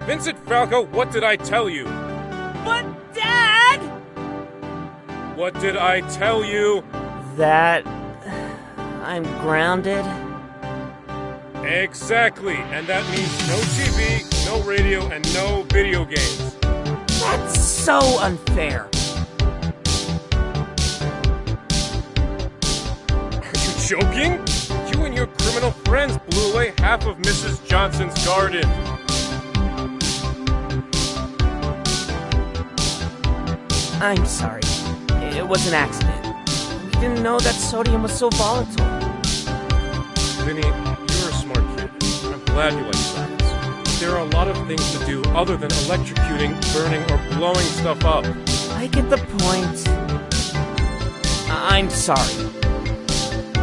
Vincent Falco, what did I tell you? But, Dad! What did I tell you? That I'm grounded. Exactly, and that means no TV, no radio, and no video games. That's so unfair. Are you joking? You and your criminal friends blew away half of Mrs. Johnson's garden. I'm sorry. It was an accident. We didn't know that sodium was so volatile. Vinny, you're a smart kid. I'm glad you like science. But there are a lot of things to do other than electrocuting, burning, or blowing stuff up. I get the point. I'm sorry.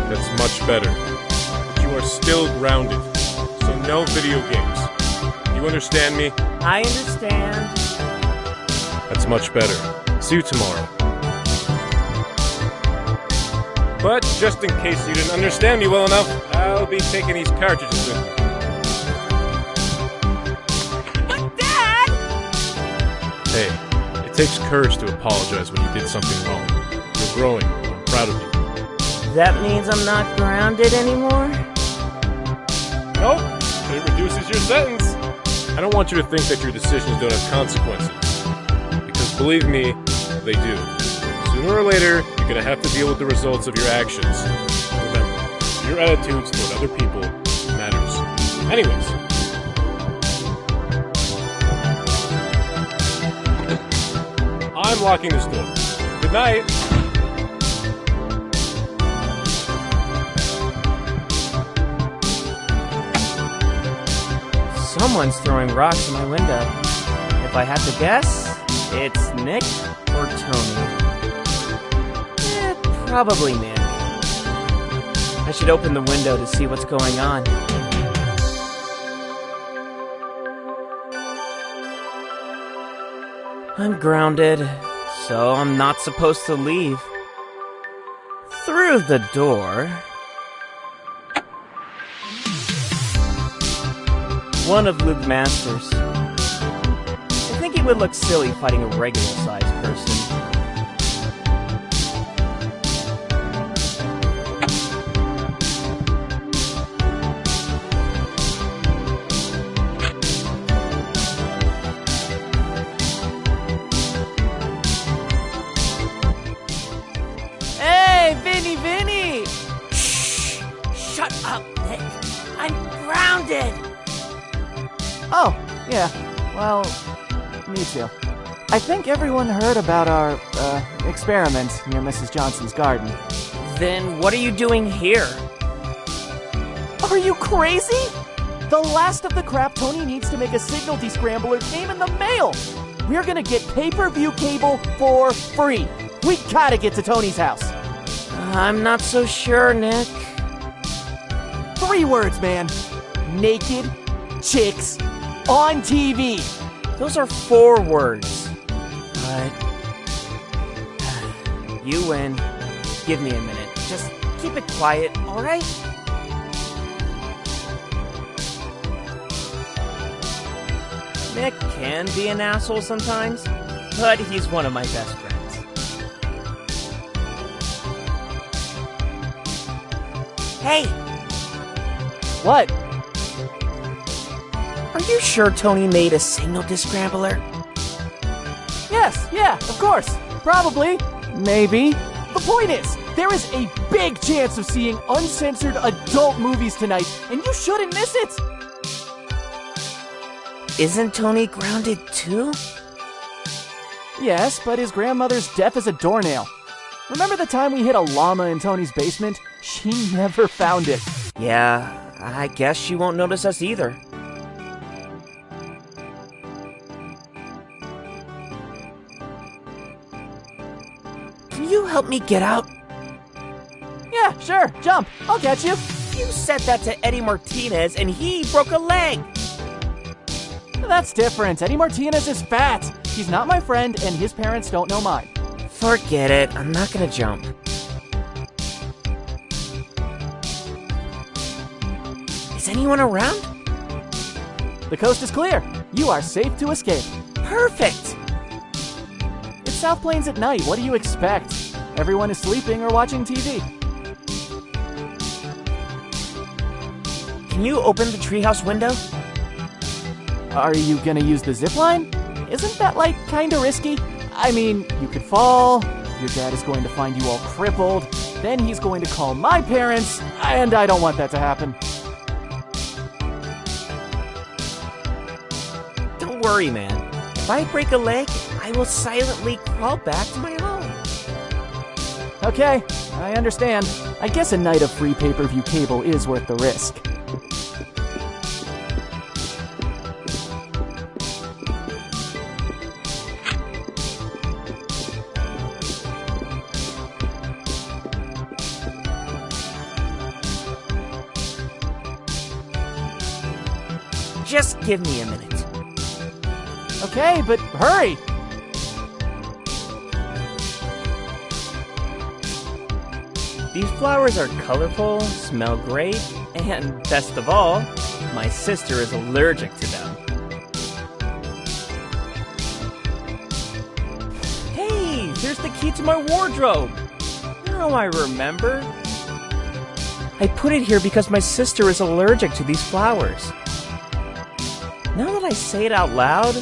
That's much better. But you are still grounded. So no video games. You understand me? I understand. That's much better. See you tomorrow. But just in case you didn't understand me well enough, I'll be taking these cartridges with me. But Dad! Hey, it takes courage to apologize when you did something wrong. You're growing. I'm proud of you. That means I'm not grounded anymore? Nope, but it reduces your sentence. I don't want you to think that your decisions don't have consequences. Because believe me, they do. Sooner or later, you're gonna have to deal with the results of your actions. Remember, your attitudes toward other people matters. Anyways. I'm locking this door. Good night. Someone's throwing rocks in my window. If I had to guess, it's Nick or Tony. Probably Nick. I should open the window to see what's going on. I'm grounded, so I'm not supposed to leave. Through the door... one of Luke Masters. I think he would look silly fighting a regular-sized person. Hey, Vinny! Shh! Shut up, Nick! I'm grounded! Oh, yeah. Well, me too. I think everyone heard about our, experiment near Mrs. Johnson's garden. Then what are you doing here? Are you crazy? The last of the crap Tony needs to make a signal descrambler came in the mail! We're gonna get pay-per-view cable for free. We gotta get to Tony's house. I'm not so sure, Nick. 3 words, man. Naked chicks on TV. Those are 4 words. But... you win. Give me a minute. Just keep it quiet, alright? Nick can be an asshole sometimes, but he's one of my best friends. Hey! What? Are you sure Tony made a signal descrambler? Yes, yeah, of course. Probably. Maybe. The point is, there is a big chance of seeing uncensored adult movies tonight, and you shouldn't miss it! Isn't Tony grounded too? Yes, but his grandmother's deaf as a doornail. Remember the time we hid a llama in Tony's basement? She never found it. Yeah, I guess she won't notice us either. Can you help me get out? Yeah, sure, jump. I'll catch you. You said that to Eddie Martinez and he broke a leg. That's different. Eddie Martinez is fat. He's not my friend and his parents don't know mine. Forget it. I'm not gonna jump. Is anyone around? The coast is clear. You are safe to escape. Perfect! It's South Plains at night. What do you expect? Everyone is sleeping or watching TV. Can you open the treehouse window? Are you gonna use the zip line? Isn't that, like, kinda risky? I mean, you could fall, your dad is going to find you all crippled, then he's going to call my parents, and I don't want that to happen. Don't worry, man. If I break a leg, I will silently crawl back to my home. Okay, I understand. I guess a night of free pay-per-view cable is worth the risk. Just give me a minute. Okay, but hurry! These flowers are colorful, smell great, and best of all, my sister is allergic to them. Hey, there's the key to my wardrobe! Now I remember. I put it here because my sister is allergic to these flowers. Now that I say it out loud,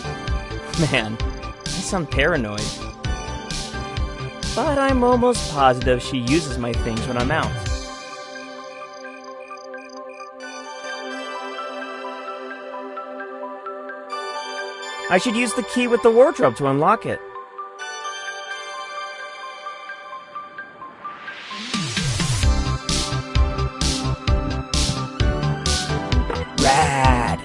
man, I sound paranoid. But I'm almost positive she uses my things when I'm out. I should use the key with the wardrobe to unlock it. Rad!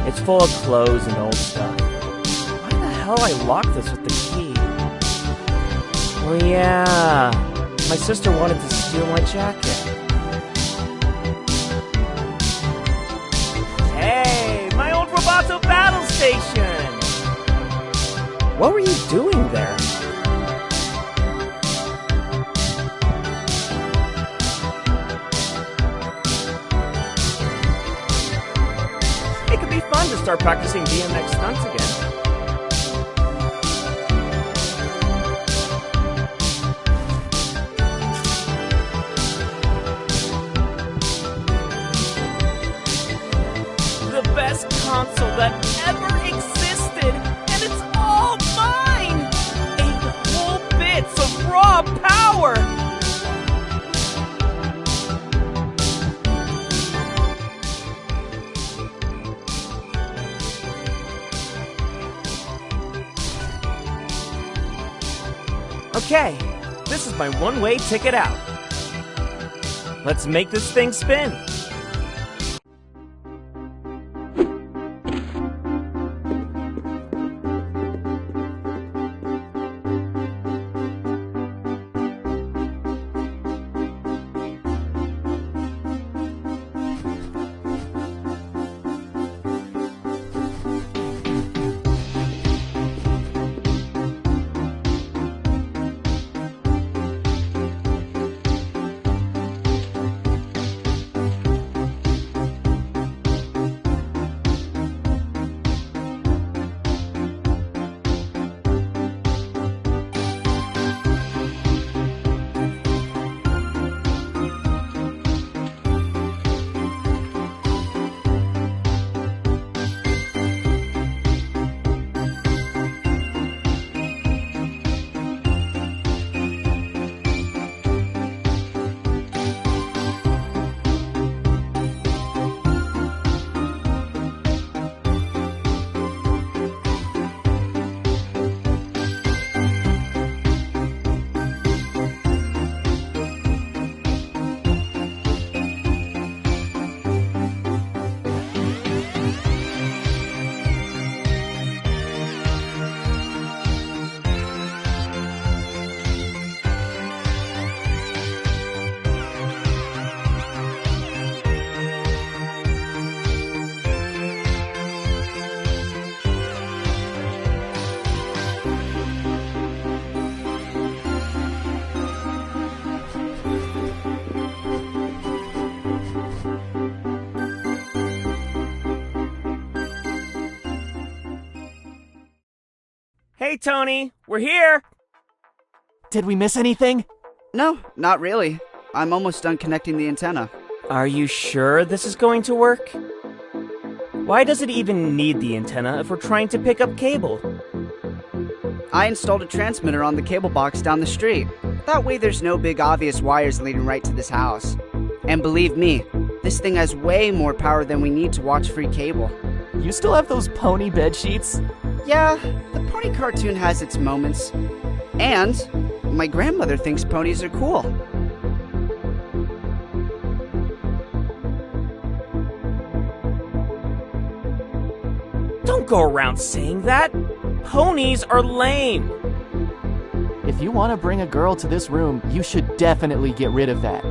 It's full of clothes and old stuff. Why the hell I locked this with the key? Oh yeah, my sister wanted to steal my jacket. Hey, my old Roboto battle station! What were you doing there? It could be fun to start practicing BMX stunts again. The best console that ever existed, and it's all mine! 8 whole bits of raw power! Okay, this is my one-way ticket out. Let's make this thing spin. Hey, Tony, we're here! Did we miss anything? No, not really. I'm almost done connecting the antenna. Are you sure this is going to work? Why does it even need the antenna if we're trying to pick up cable? I installed a transmitter on the cable box down the street. That way there's no big obvious wires leading right to this house. And believe me, this thing has way more power than we need to watch free cable. You still have those pony bed sheets? Yeah, the pony cartoon has its moments. And my grandmother thinks ponies are cool. Don't go around saying that! Ponies are lame! If you want to bring a girl to this room, you should definitely get rid of that.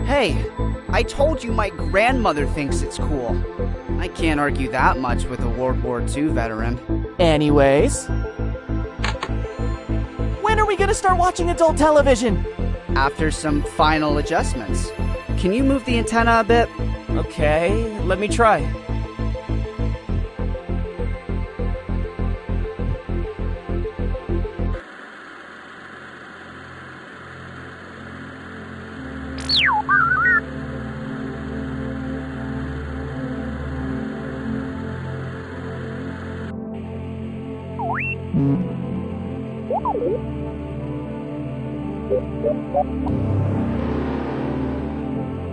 Hey, I told you my grandmother thinks it's cool. I can't argue that much with a World War II veteran. Anyways, when are we gonna start watching adult television? After some final adjustments. Can you move the antenna a bit? Okay, let me try.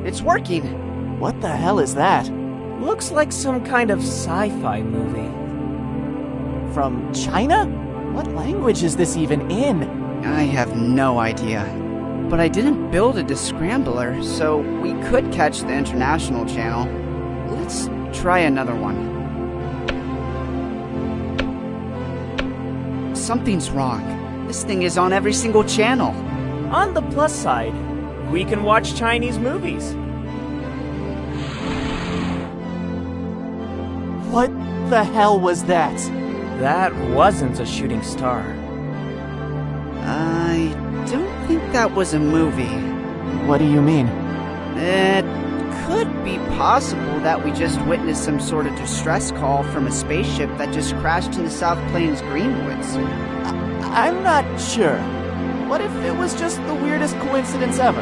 It's working. What the hell is that? Looks like some kind of sci-fi movie. From China? What language is this even in? I have no idea. But I didn't build a descrambler, so we could catch the international channel. Let's try another one. Something's wrong. This thing is on every single channel. On the plus side, we can watch Chinese movies. What the hell was that? That wasn't a shooting star. I don't think that was a movie. What do you mean? It could be possible that we just witnessed some sort of distress call from a spaceship that just crashed in the South Plains Greenwoods. I'm not sure. What if it was just the weirdest coincidence ever?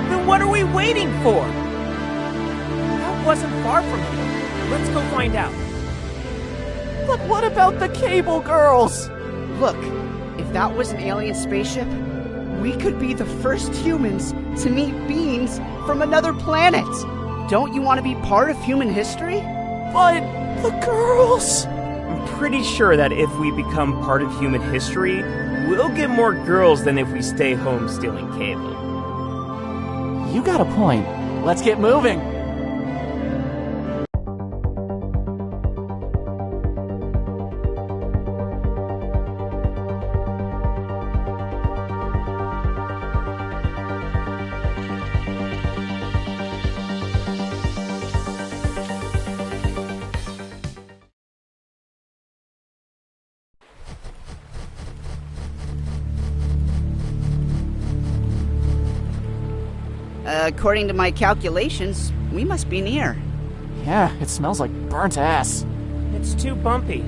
Then what are we waiting for? That wasn't far from here. Let's go find out. But what about the cable girls? Look, if that was an alien spaceship, we could be the first humans to meet beings from another planet. Don't you want to be part of human history? But the girls... I'm pretty sure that if we become part of human history, we'll get more girls than if we stay home stealing cable. You got a point. Let's get moving. According to my calculations, we must be near. Yeah, it smells like burnt ass. It's too bumpy.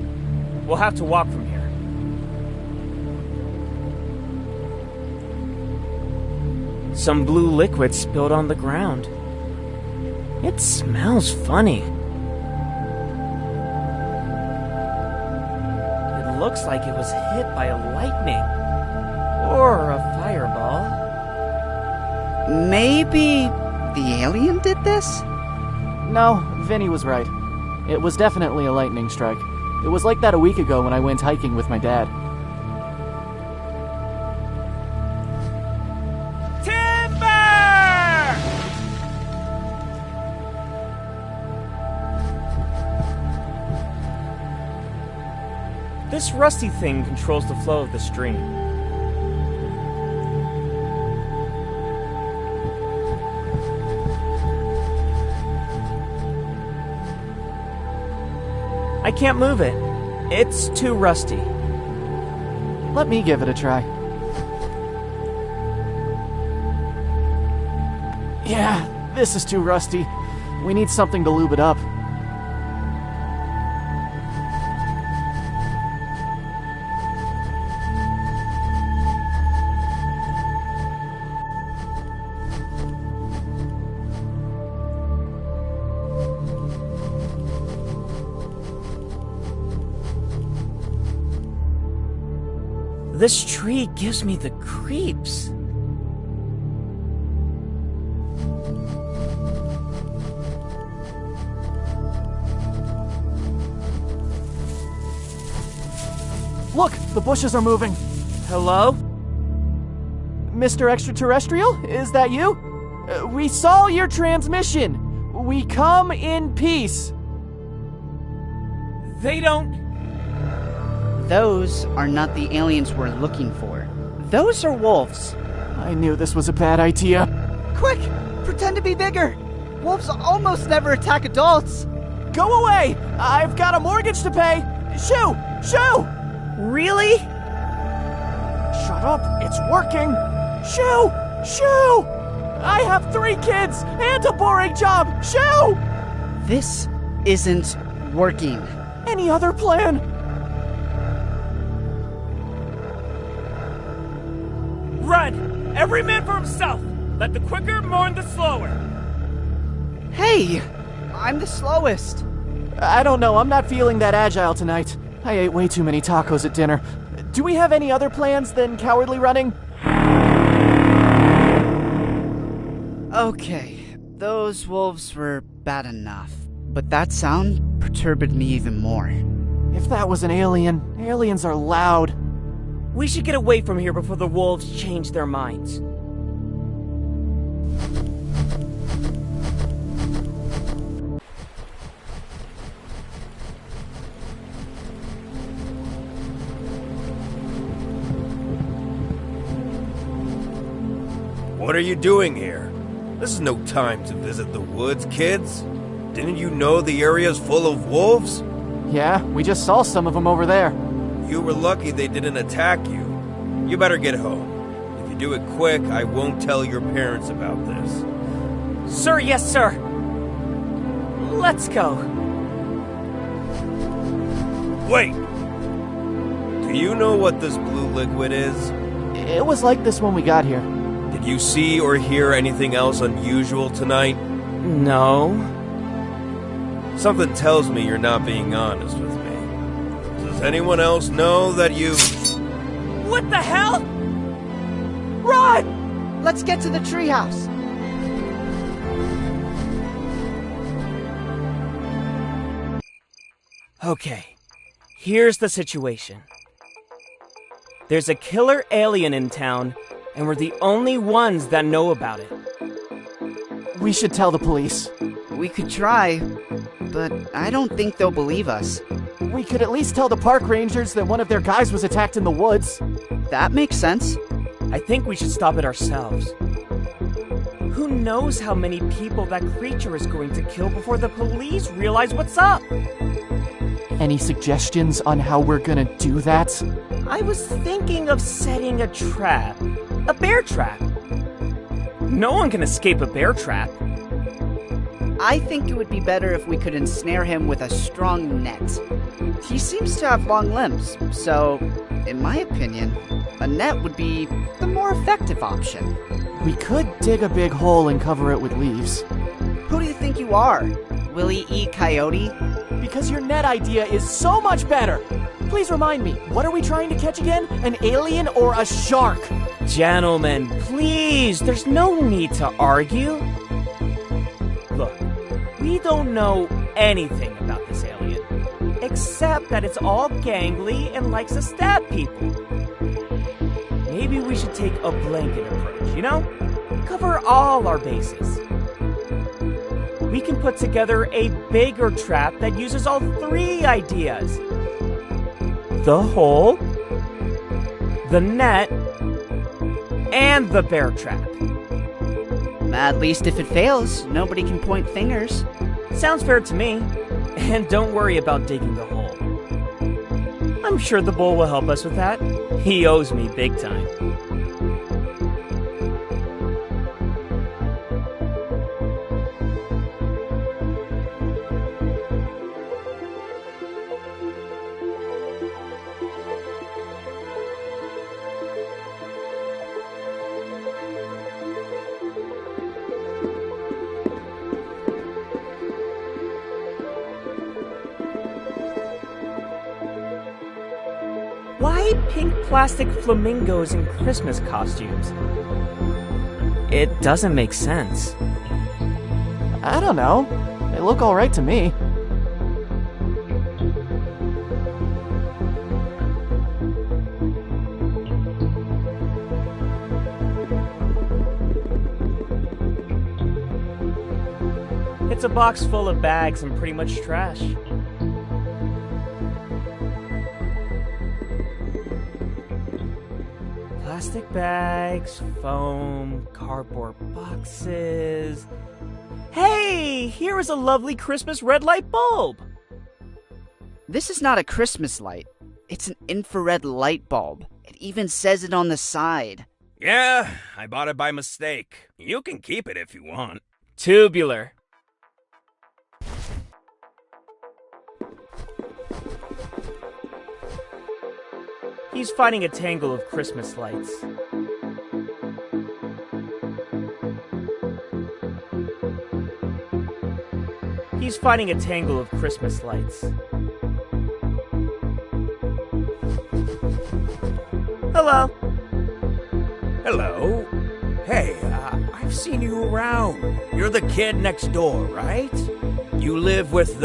We'll have to walk from here. Some blue liquid spilled on the ground. It smells funny. It looks like it was hit by a lightning. Or a fireball. Maybe the alien did this? No, Vinny was right. It was definitely a lightning strike. It was like that a week ago when I went hiking with my dad. Timber! This rusty thing controls the flow of the stream. I can't move it. It's too rusty. Let me give it a try. Yeah, this is too rusty. We need something to lube it up. This tree gives me the creeps. Look, the bushes are moving. Hello? Mr. Extraterrestrial, is that you? We saw your transmission. We come in peace. They don't... Those are not the aliens we're looking for. Those are wolves. I knew this was a bad idea. Quick! Pretend to be bigger! Wolves almost never attack adults! Go away! I've got a mortgage to pay! Shoo! Shoo! Really? Shut up, it's working! Shoo! Shoo! I have 3 kids and a boring job! Shoo! This isn't working. Any other plan? Run! Every man for himself! Let the quicker mourn the slower! Hey! I'm the slowest. I don't know, I'm not feeling that agile tonight. I ate way too many tacos at dinner. Do we have any other plans than cowardly running? Okay, those wolves were bad enough, but that sound perturbed me even more. If that was an alien, aliens are loud. We should get away from here before the wolves change their minds. What are you doing here? This is no time to visit the woods, kids. Didn't you know the area's full of wolves? Yeah, we just saw some of them over there. You were lucky they didn't attack you. You better get home. If you do it quick, I won't tell your parents about this. Sir, yes, sir. Let's go. Wait! Do you know what this blue liquid is? It was like this when we got here. Did you see or hear anything else unusual tonight? No. Something tells me you're not being honest with me. Does anyone else know that you... What the hell? Run! Let's get to the treehouse. Okay, here's the situation. There's a killer alien in town, and we're the only ones that know about it. We should tell the police. We could try, but I don't think they'll believe us. We could at least tell the park rangers that one of their guys was attacked in the woods. That makes sense. I think we should stop it ourselves. Who knows how many people that creature is going to kill before the police realize what's up? Any suggestions on how we're gonna do that? I was thinking of setting a trap. A bear trap. No one can escape a bear trap. I think it would be better if we could ensnare him with a strong net. He seems to have long limbs, so, in my opinion, a net would be the more effective option. We could dig a big hole and cover it with leaves. Who do you think you are? Willie E. Coyote? Because your net idea is so much better. Please remind me, what are we trying to catch again? An alien or a shark? Gentlemen, please, there's no need to argue. Look, we don't know anything about this alien, except that it's all gangly and likes to stab people. Maybe we should take a blanket approach, you know? Cover all our bases. We can put together a bigger trap that uses all 3 ideas. The hole, the net, and the bear trap. At least if it fails, nobody can point fingers. Sounds fair to me. And don't worry about digging the hole. I'm sure the bull will help us with that. He owes me big time. Why Why pink plastic flamingos in Christmas costumes? It doesn't make sense. I don't know. They look alright to me. It's a box full of bags and pretty much trash. Plastic bags, foam, cardboard boxes. Hey, here is a lovely Christmas red light bulb. This is not a Christmas light. It's an infrared light bulb. It even says it on the side. Yeah, I bought it by mistake. You can keep it if you want. Tubular. He's fighting a tangle of Christmas lights. He's fighting a tangle of Christmas lights. Hello. Hello. Hey, I've seen you around. You're the kid next door, right? You live with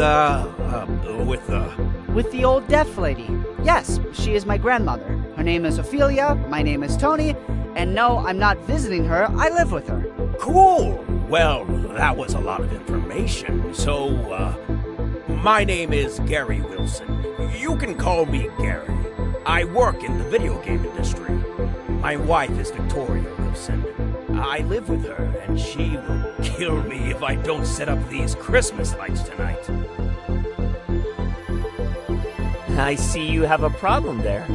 With the old deaf lady. Yes, she is my grandmother. Her name is Ophelia, my name is Tony, and no, I'm not visiting her, I live with her. Cool. Well, that was a lot of information. So, my name is Gary Wilson. You can call me Gary. I work in the video game industry. My wife is Victoria Wilson. I live with her, and she will kill me if I don't set up these Christmas lights tonight. I see you have a problem there.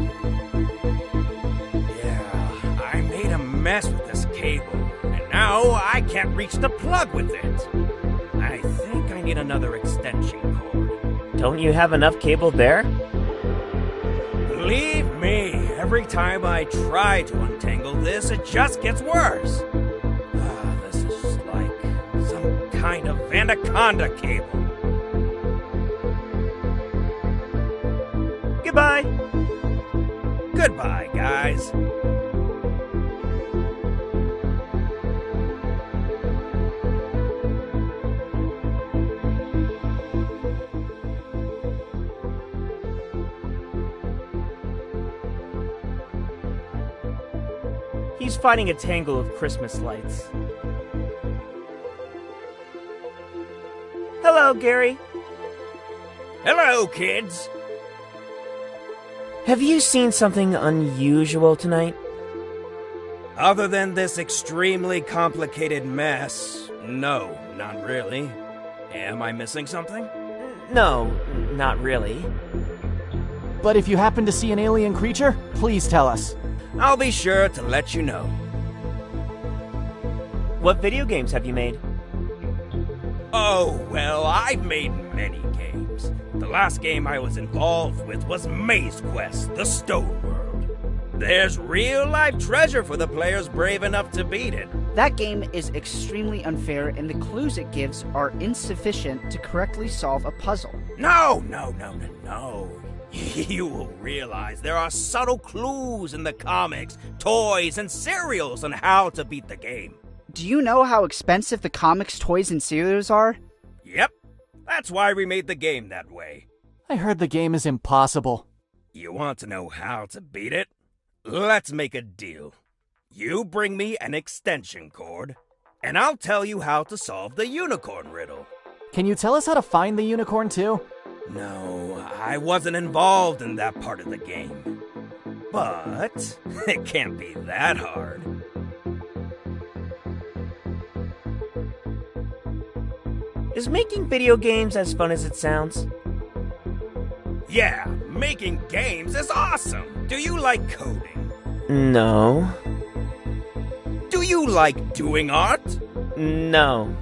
Yeah, I made a mess with this cable, and now I can't reach the plug with it. I think I need another extension cord. Don't you have enough cable there? Believe me, every time I try to untangle this, it just gets worse. This is just like some kind of anaconda cable. Goodbye. Goodbye, guys. He's fighting a tangle of Christmas lights. Hello, Gary. Hello, kids. Have you seen something unusual tonight? Other than this extremely complicated mess, no, not really. Am I missing something? No, not really. But if you happen to see an alien creature, please tell us. I'll be sure to let you know. What video games have you made? Oh, well, I've made many games. The last game I was involved with was Maze Quest, the Stone World. There's real-life treasure for the players brave enough to beat it. That game is extremely unfair, and the clues it gives are insufficient to correctly solve a puzzle. No. You will realize there are subtle clues in the comics, toys, and cereals on how to beat the game. Do you know how expensive the comics, toys, and cereals are? Yep. That's why we made the game that way. I heard the game is impossible. You want to know how to beat it? Let's make a deal. You bring me an extension cord, and I'll tell you how to solve the unicorn riddle. Can you tell us how to find the unicorn too? No, I wasn't involved in that part of the game. But it can't be that hard. Is making video games as fun as it sounds? Yeah, making games is awesome. Do you like coding? No. Do you like doing art? No.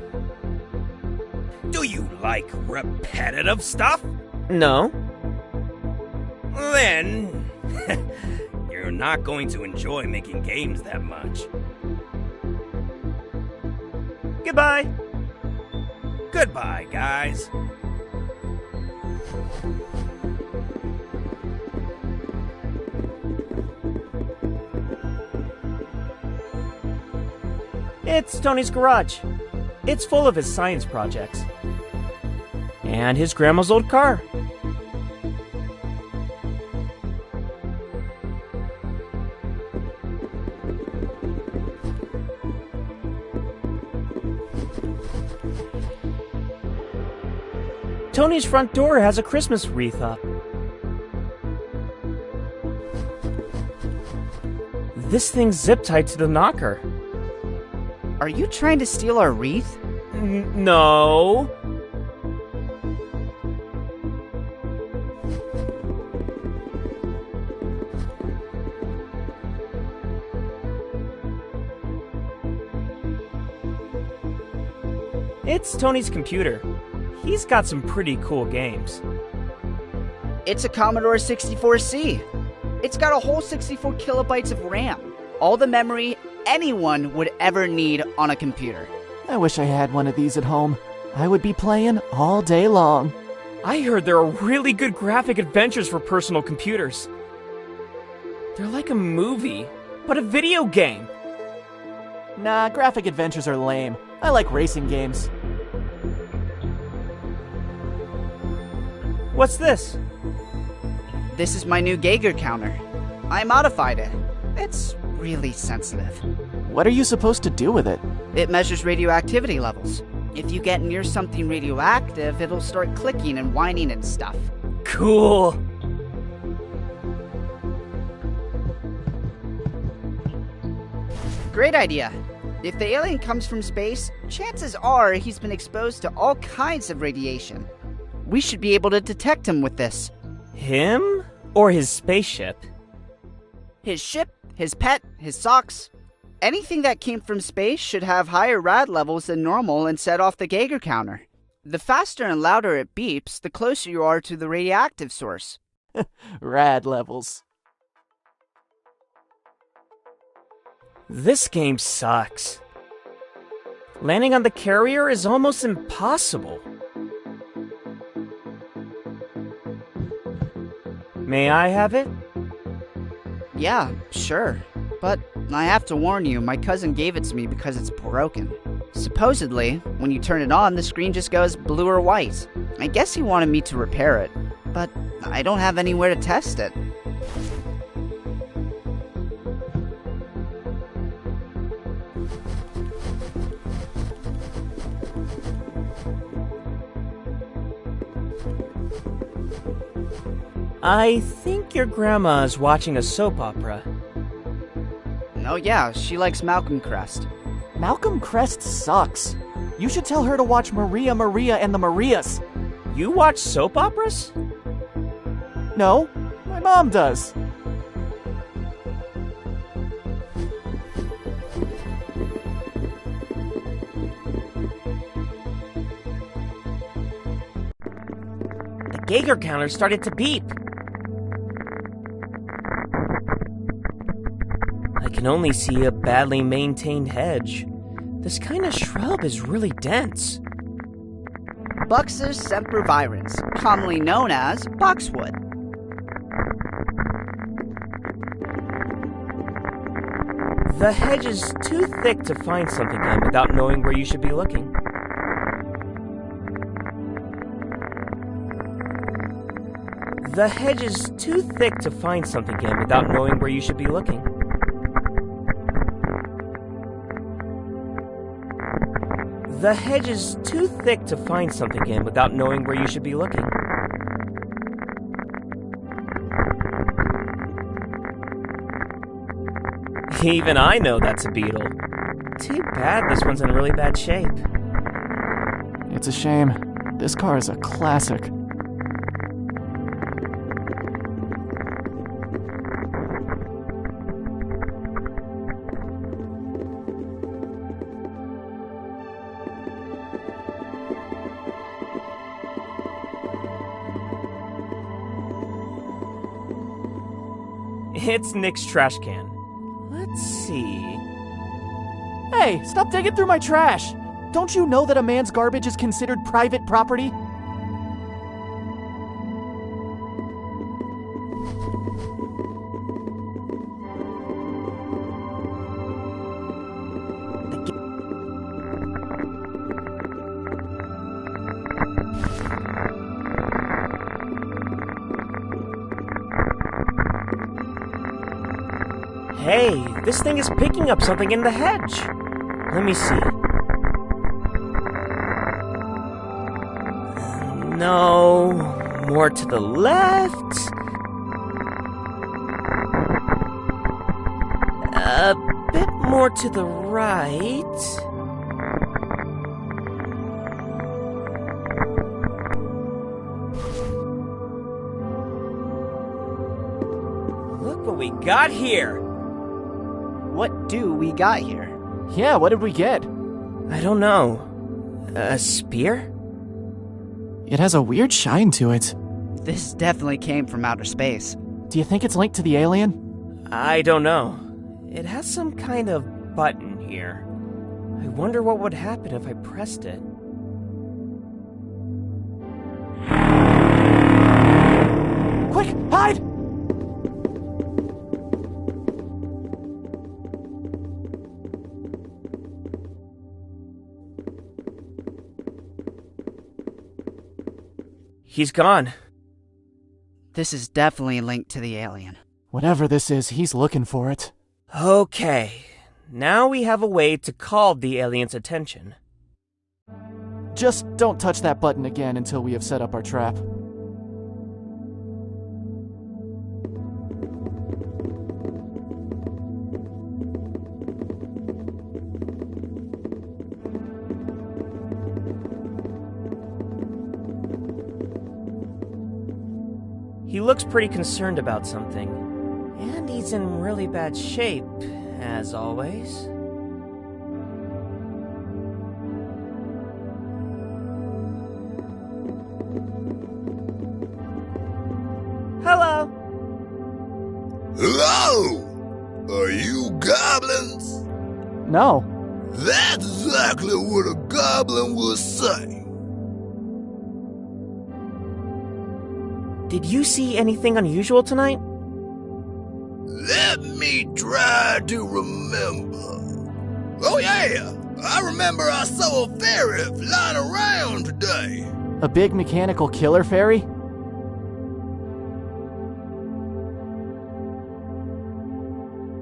Do you like repetitive stuff? No. Then, you're not going to enjoy making games that much. Goodbye. Goodbye, guys. It's Tony's garage. It's full of his science projects. And his grandma's old car. Tony's front door has a Christmas wreath up. This thing's zip-tied to the knocker. Are you trying to steal our wreath? No. It's Tony's computer. He's got some pretty cool games. It's a Commodore 64C. It's got a whole 64 kilobytes of RAM. All the memory anyone would ever need on a computer. I wish I had one of these at home. I would be playing all day long. I heard there are really good graphic adventures for personal computers. They're like a movie, but a video game. Nah, graphic adventures are lame. I like racing games. What's this? This is my new Geiger counter. I modified it. It's really sensitive. What are you supposed to do with it? It measures radioactivity levels. If you get near something radioactive, it'll start clicking and whining and stuff. Cool. Great idea. If the alien comes from space, chances are he's been exposed to all kinds of radiation. We should be able to detect him with this. Him or his spaceship? His ship, his pet, his socks. Anything that came from space should have higher rad levels than normal and set off the Geiger counter. The faster and louder it beeps, the closer you are to the radioactive source. Rad levels. This game sucks. Landing on the carrier is almost impossible. May I have it? Yeah, sure. But I have to warn you, my cousin gave it to me because it's broken. Supposedly, when you turn it on, the screen just goes blue or white. I guess he wanted me to repair it, but I don't have anywhere to test it. I think your grandma is watching a soap opera. Oh yeah, she likes Malcolm Crest. Malcolm Crest sucks. You should tell her to watch Maria Maria and the Marias. You watch soap operas? No, my mom does. The Geiger counter started to beep. I can only see a badly maintained hedge. This kind of shrub is really dense. Buxus sempervirens, commonly known as boxwood. The hedge is too thick to find something in without knowing where you should be looking. The hedge is too thick to find something in without knowing where you should be looking. The hedge is too thick to find something in without knowing where you should be looking. Even I know that's a beetle. Too bad this one's in really bad shape. It's a shame. This car is a classic. It's Nick's trash can. Let's see. Hey, stop digging through my trash! Don't you know that a man's garbage is considered private property? Hey, this thing is picking up something in the hedge. Let me see. No, more to the left. A bit more to the right. Look what we got here. What do we got here? Yeah, what did we get? I don't know. A spear? It has a weird shine to it. This definitely came from outer space. Do you think it's linked to the alien? I don't know. It has some kind of button here. I wonder what would happen if I pressed it. Quick, hide! He's gone. This is definitely linked to the alien. Whatever this is, he's looking for it. Okay. Now we have a way to call the alien's attention. Just don't touch that button again until we have set up our trap. He looks pretty concerned about something. And he's in really bad shape, as always. Hello! Hello! Are you goblins? No. That's exactly what a goblin would say. Did you see anything unusual tonight? Let me try to remember. Oh yeah! I remember I saw a fairy flying around today. A big mechanical killer fairy?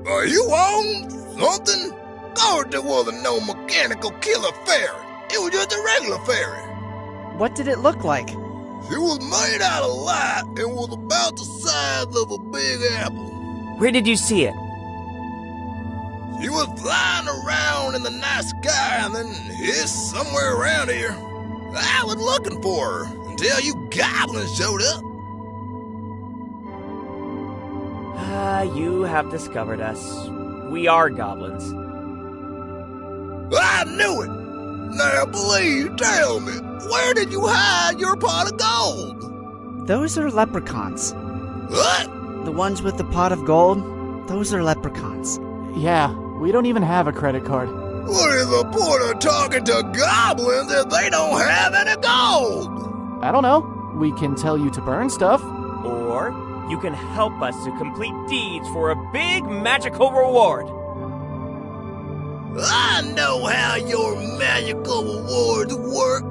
Are you on something? Oh, there wasn't no mechanical killer fairy. It was just a regular fairy. What did it look like? She was made out of light and was about the size of a big apple. Where did you see it? She was flying around in the night sky and then hit somewhere around here. I was looking for her until you goblins showed up. You have discovered us. We are goblins. I knew it! Now please tell me, where did you hide your pot of gold? Those are leprechauns. What? The ones with the pot of gold, those are leprechauns. Yeah, we don't even have a credit card. What is the point of talking to goblins if they don't have any gold? I don't know. We can tell you to burn stuff. Or you can help us to complete deeds for a big magical reward. I know how your magical rewards work.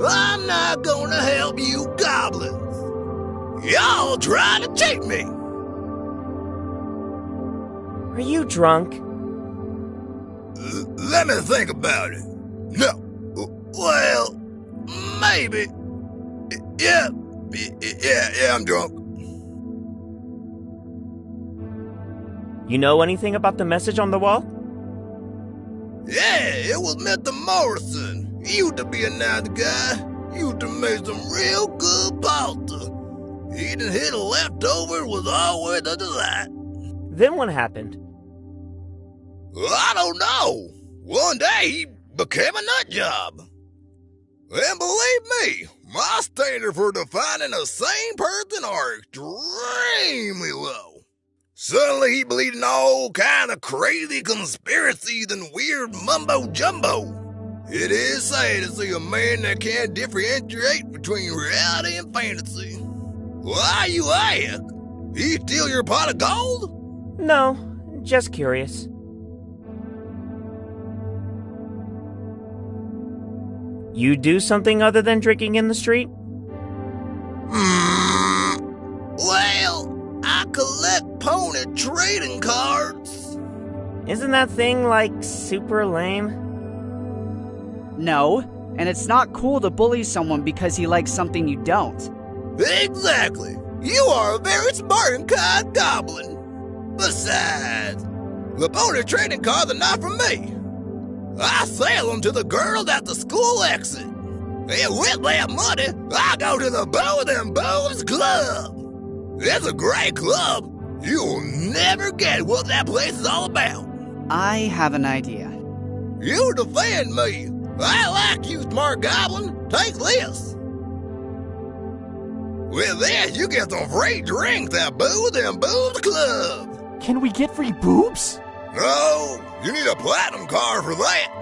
I'm not gonna help you goblins. Y'all try to cheat me. Are you drunk? Let me think about it. No. Well, maybe. Yeah, I'm drunk. You know anything about the message on the wall? Yeah, it was Mr. Morrison. He used to be a nice guy. He used to make some real good pasta. Eating his leftovers was always a delight. Then what happened? I don't know. One day he became a nut job. And believe me, my standards for defining a sane person are extremely low. Suddenly he believed in all kind of crazy conspiracies and weird mumbo-jumbo. It is sad to see a man that can't differentiate between reality and fantasy. Why you ask? He steal your pot of gold? No, just curious. You do something other than drinking in the street? Well, I collect pony trading cards. Isn't that thing, like, super lame? No, and it's not cool to bully someone because he likes something you don't. Exactly. You are a very smart and kind goblin. Besides, the pony trading cards are not for me. I sell them to the girls at the school exit. And with that money, I go to the Booze and Booze Club. It's a great club. You'll never get what that place is all about. I have an idea. You defend me. I like you, smart goblin. Take this. With this, you get some free drinks at Booze and Booze Club. Can we get free boobs? No, you need a platinum card for that.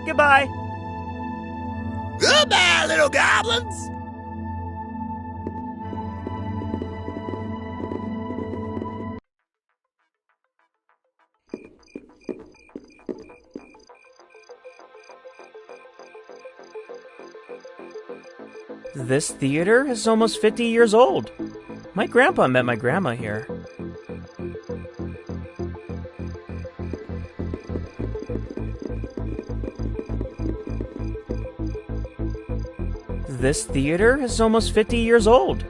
Goodbye. Goodbye, little goblins. This theater is almost 50 years old. My grandpa met my grandma here. This theater is almost 50 years old.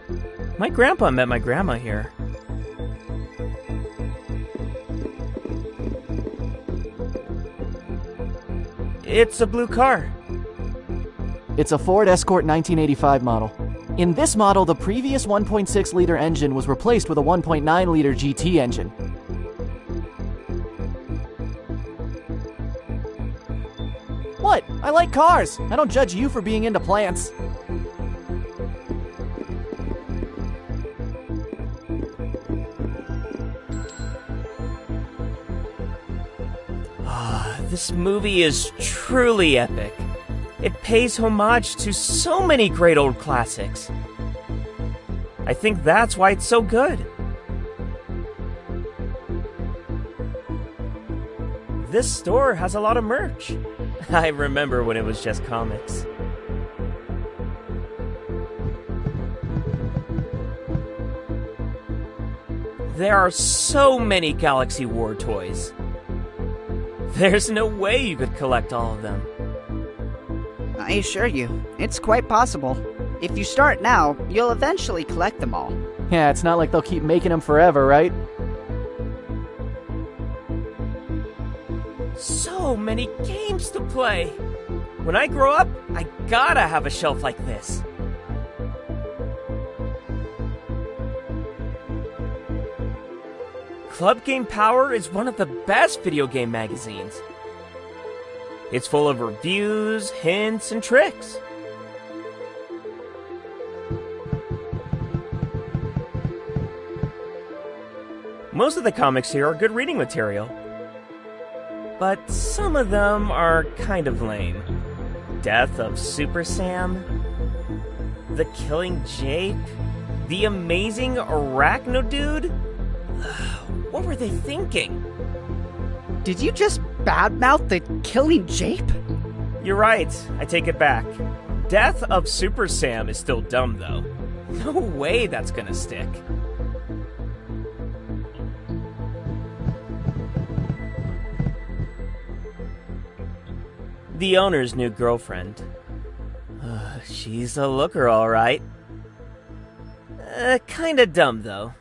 My grandpa met my grandma here. It's a blue car. It's a Ford Escort 1985 model. In this model, the previous 1.6-liter engine was replaced with a 1.9-liter GT engine. What? I like cars. I don't judge you for being into plants. This movie is truly epic. It pays homage to so many great old classics. I think that's why it's so good. This store has a lot of merch. I remember when it was just comics. There are so many Galaxy War toys. There's no way you could collect all of them. I assure you, it's quite possible. If you start now, you'll eventually collect them all. Yeah, it's not like they'll keep making them forever, right? So many games to play. When I grow up, I gotta have a shelf like this. Club Game Power is one of the best video game magazines. It's full of reviews, hints, and tricks. Most of the comics here are good reading material. But some of them are kind of lame. Death of Super Sam, The Killing Jape, The Amazing Arachno Dude. What were they thinking? Did you just badmouth the Killing Jape? You're right, I take it back. Death of Super Sam is still dumb, though. No way that's gonna stick. The owner's new girlfriend. She's a looker, all right. Kinda dumb, though.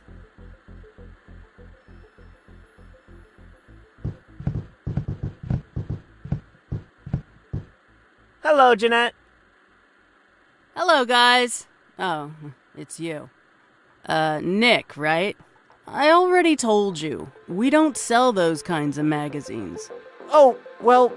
Hello, Jeanette. Hello, guys. Oh, it's you. Nick, right? I already told you. We don't sell those kinds of magazines. Oh, well,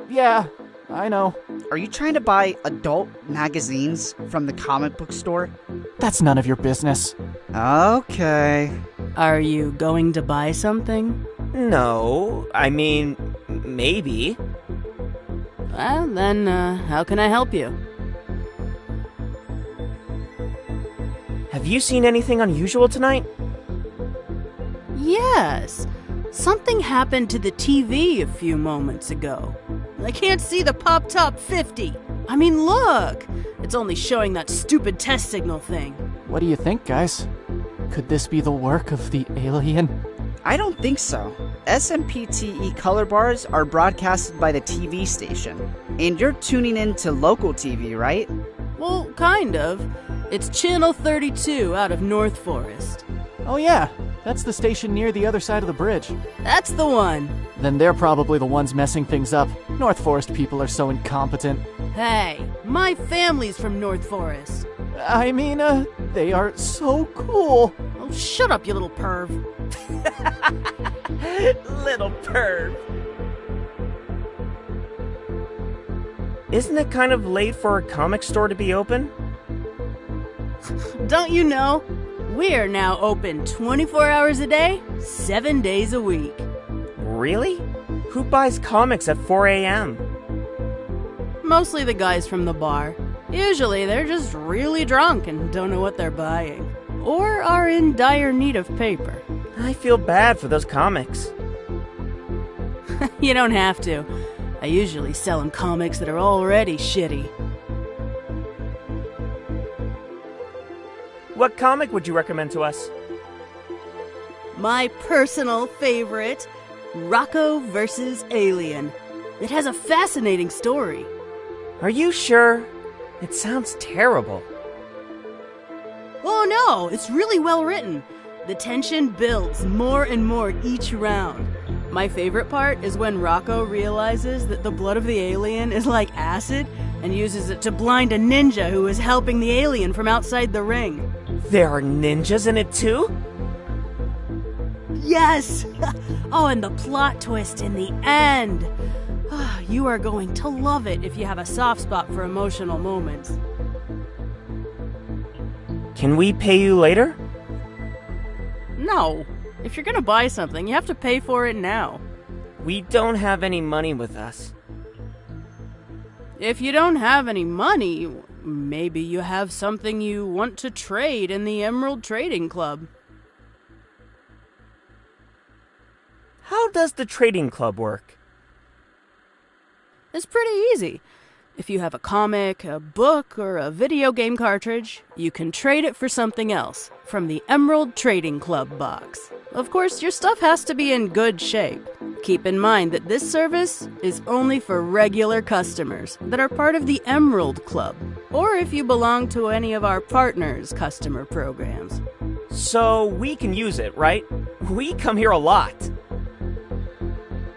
yeah, I know. Are you trying to buy adult magazines from the comic book store? That's none of your business. Okay. Are you going to buy something? No, I mean, maybe. Well, then, how can I help you? Have you seen anything unusual tonight? Yes. Something happened to the TV a few moments ago. I can't see the Pop Top 50. I mean, look! It's only showing that stupid test signal thing. What do you think, guys? Could this be the work of the alien? I don't think so. SMPTE color bars are broadcasted by the TV station. And you're tuning in to local TV, right? Well, kind of. It's Channel 32 out of North Forest. Oh yeah, that's the station near the other side of the bridge. That's the one. Then they're probably the ones messing things up. North Forest people are so incompetent. Hey, my family's from North Forest. I mean, they are so cool. Oh, shut up, you little perv. Little perv. Isn't it kind of late for a comic store to be open? Don't you know? We're now open 24 hours a day, 7 days a week. Really? Who buys comics at 4 a.m.? Mostly the guys from the bar. Usually they're just really drunk and don't know what they're buying. Or are in dire need of paper. I feel bad for those comics. You don't have to. I usually sell them comics that are already shitty. What comic would you recommend to us? My personal favorite, Rocco vs. Alien. It has a fascinating story. Are you sure? It sounds terrible. Oh no, it's really well written. The tension builds more and more each round. My favorite part is when Rocco realizes that the blood of the alien is like acid and uses it to blind a ninja who is helping the alien from outside the ring. There are ninjas in it too? Yes! Oh, and the plot twist in the end. You are going to love it if you have a soft spot for emotional moments. Can we pay you later? No. If you're gonna buy something, you have to pay for it now. We don't have any money with us. If you don't have any money, maybe you have something you want to trade in the Emerald Trading Club. How does the trading club work? It's pretty easy. If you have a comic, a book, or a video game cartridge, you can trade it for something else from the Emerald Trading Club box. Of course, your stuff has to be in good shape. Keep in mind that this service is only for regular customers that are part of the Emerald Club, or if you belong to any of our partners' customer programs. So we can use it, right? We come here a lot.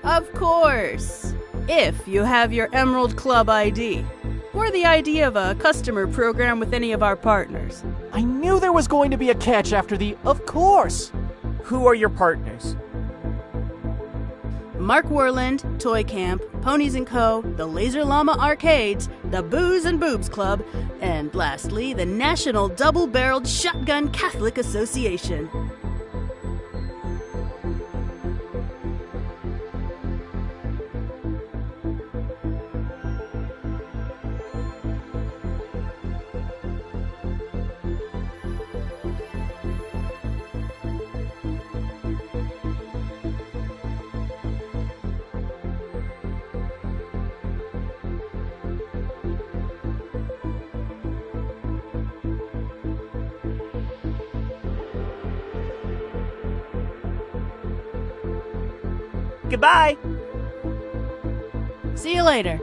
Of course! If you have your Emerald Club ID, or the ID of a customer program with any of our partners. I knew there was going to be a catch after the of course. Who are your partners? Mark Werland, Toy Camp, Ponies & Co., the Laser Llama Arcades, the Booze and Boobs Club, and lastly, the National Double-Barreled Shotgun Catholic Association. Goodbye! See you later.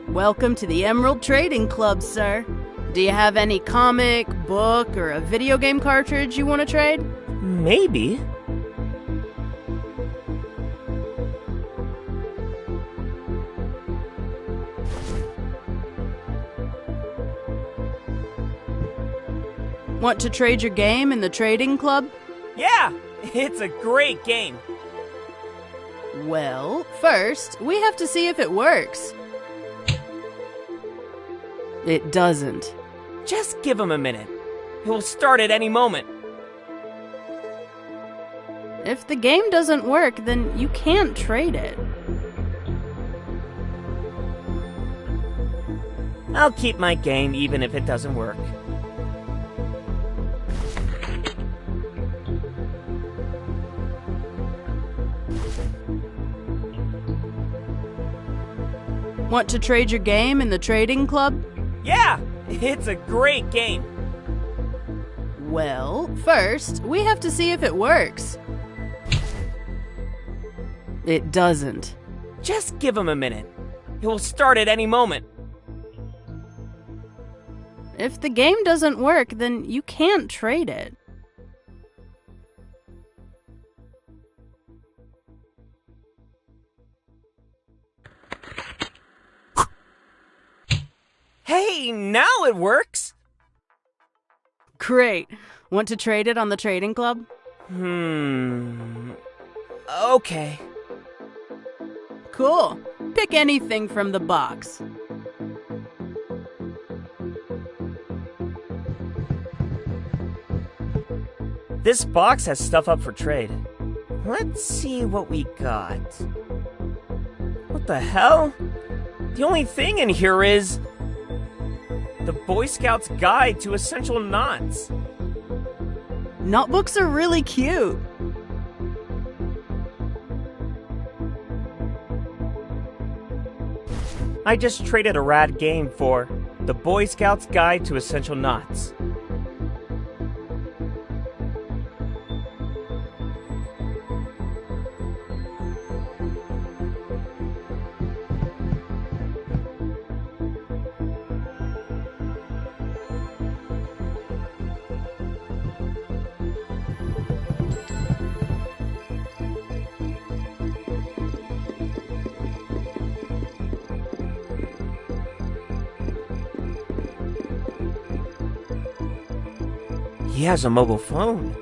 Welcome to the Emerald Trading Club, sir. Do you have any comic, book, or a video game cartridge you want to trade? Maybe. Want to trade your game in the trading club? Yeah, it's a great game. Well, first, we have to see if it works. It doesn't. Just give him a minute. It will start at any moment. If the game doesn't work, then you can't trade it. I'll keep my game even if it doesn't work. Want to trade your game in the trading club? Yeah, it's a great game. Well, first, we have to see if it works. It doesn't. Just give him a minute. It will start at any moment. If the game doesn't work, then you can't trade it. Hey, now it works! Great. Want to trade it on the trading club? Okay. Cool. Pick anything from the box. This box has stuff up for trade. Let's see what we got. What the hell? The only thing in here is the Boy Scout's Guide to Essential Knots. Notebooks are really cute. I just traded a rad game for the Boy Scout's Guide to Essential Knots. He has a mobile phone.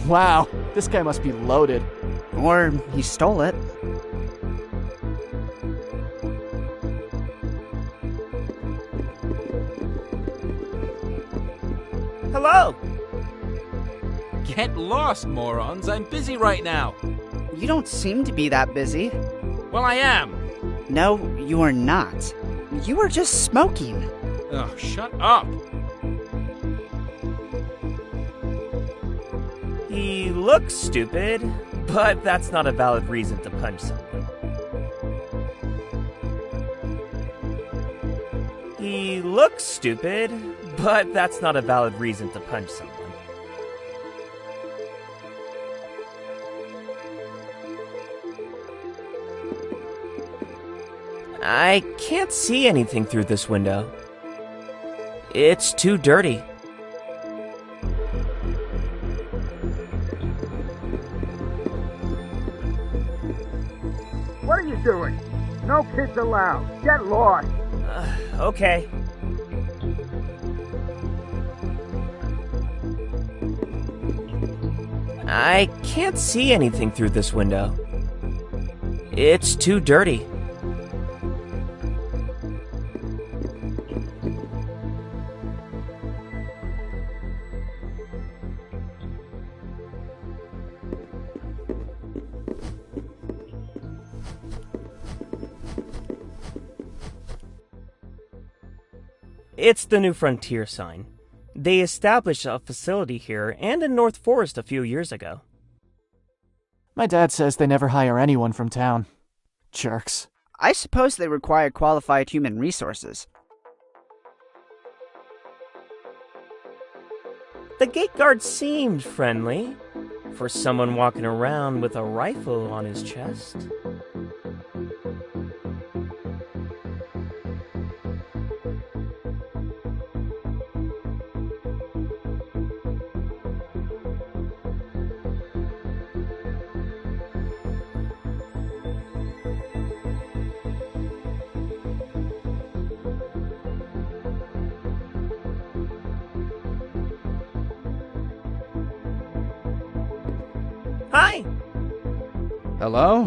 Wow, this guy must be loaded. Or he stole it. Hello! Get lost, morons. I'm busy right now. You don't seem to be that busy. Well, I am. No, you are not. You are just smoking. Oh, shut up. He looks stupid, but that's not a valid reason to punch someone. He looks stupid, but that's not a valid reason to punch someone. I can't see anything through this window. It's too dirty. What are you doing? No kids allowed. Get lost. Okay. I can't see anything through this window. It's too dirty. It's the New Frontier sign. They established a facility here and in North Forest a few years ago. My dad says they never hire anyone from town. Jerks. I suppose they require qualified human resources. The gate guard seemed friendly for someone walking around with a rifle on his chest. Hi! Hello?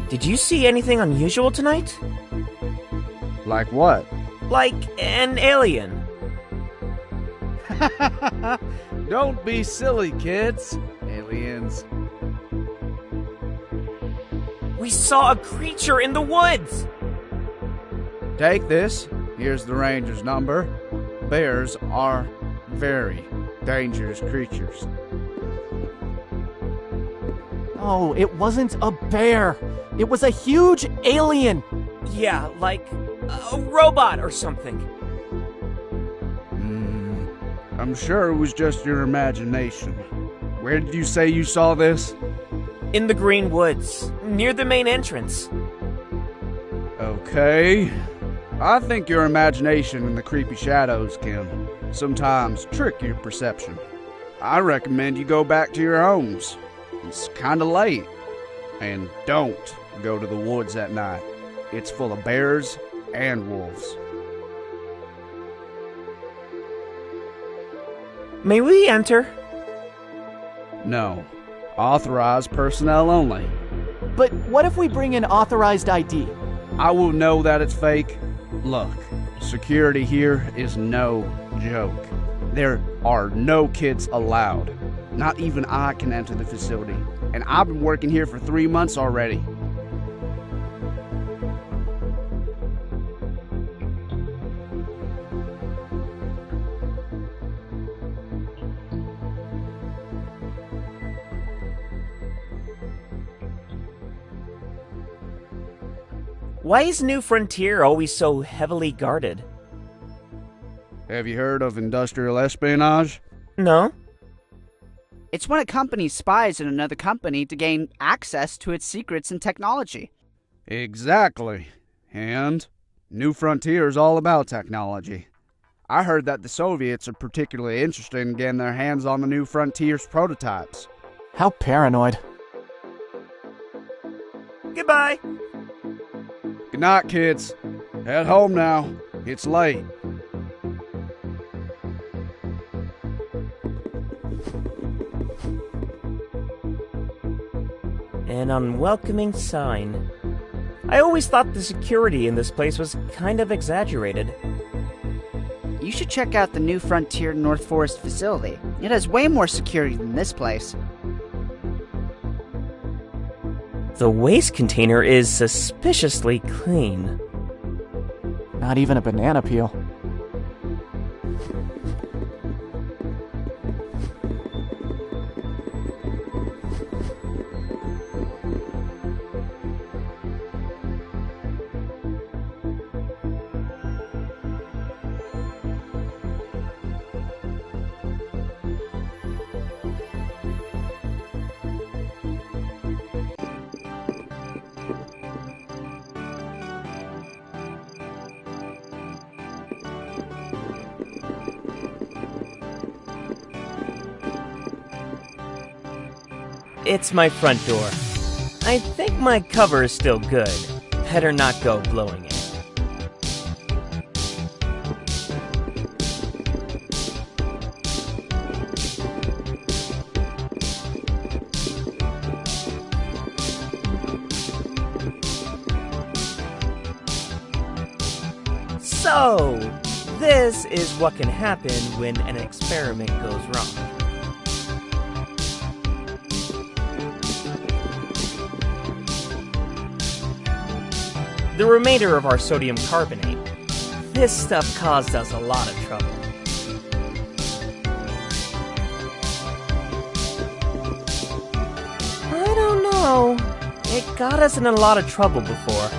Did you see anything unusual tonight? Like what? Like an alien. Don't be silly, kids. Aliens. We saw a creature in the woods! Take this. Here's the ranger's number. Bears are very dangerous creatures. Oh, it wasn't a bear. It was a huge alien. Yeah, like a robot or something. I'm sure it was just your imagination. Where did you say you saw this? In the Green Woods, near the main entrance. Okay. I think your imagination and the creepy shadows can sometimes trick your perception. I recommend you go back to your homes. It's kinda late. And don't go to the woods at night. It's full of bears and wolves. May we enter? No. Authorized personnel only. But what if we bring an authorized ID? I will know that it's fake. Look, security here is no joke. There are no kids allowed. Not even I can enter the facility. And I've been working here for 3 months already. Why is New Frontier always so heavily guarded? Have you heard of industrial espionage? No? It's when a company spies on another company to gain access to its secrets and technology. Exactly. And New Frontier is all about technology. I heard that the Soviets are particularly interested in getting their hands on the New Frontier's prototypes. How paranoid. Goodbye. Good night, kids. Head home now. It's late. An unwelcoming sign. I always thought the security in this place was kind of exaggerated. You should check out the New Frontier North Forest facility. It has way more security than this place. The waste container is suspiciously clean. Not even a banana peel. It's my front door. I think my cover is still good. Better not go blowing it. So, this is what can happen when an experiment goes wrong. The remainder of our sodium carbonate. This stuff caused us a lot of trouble. I don't know. It got us in a lot of trouble before.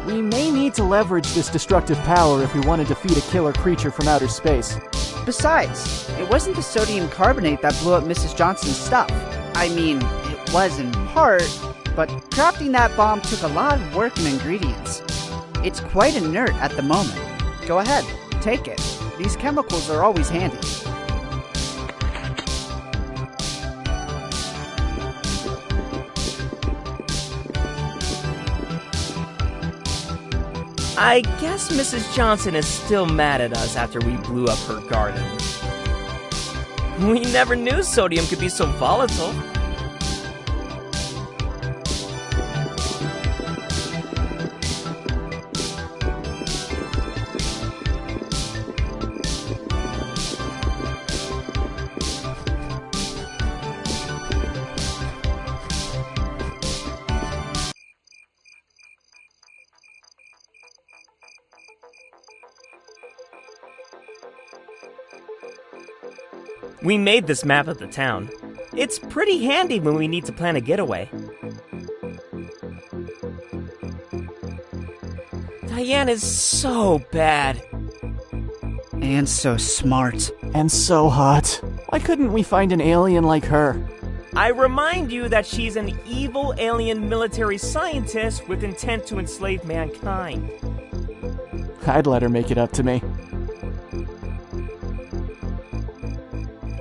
We may need to leverage this destructive power if we want to defeat a killer creature from outer space. Besides, it wasn't the sodium carbonate that blew up Mrs. Johnson's stuff. I mean, it was in part, but crafting that bomb took a lot of work and ingredients. It's quite inert at the moment. Go ahead, take it. These chemicals are always handy. I guess Mrs. Johnson is still mad at us after we blew up her garden. We never knew sodium could be so volatile. We made this map of the town. It's pretty handy when we need to plan a getaway. Diane is so bad. And so smart. And so hot. Why couldn't we find an alien like her? I remind you that she's an evil alien military scientist with intent to enslave mankind. I'd let her make it up to me.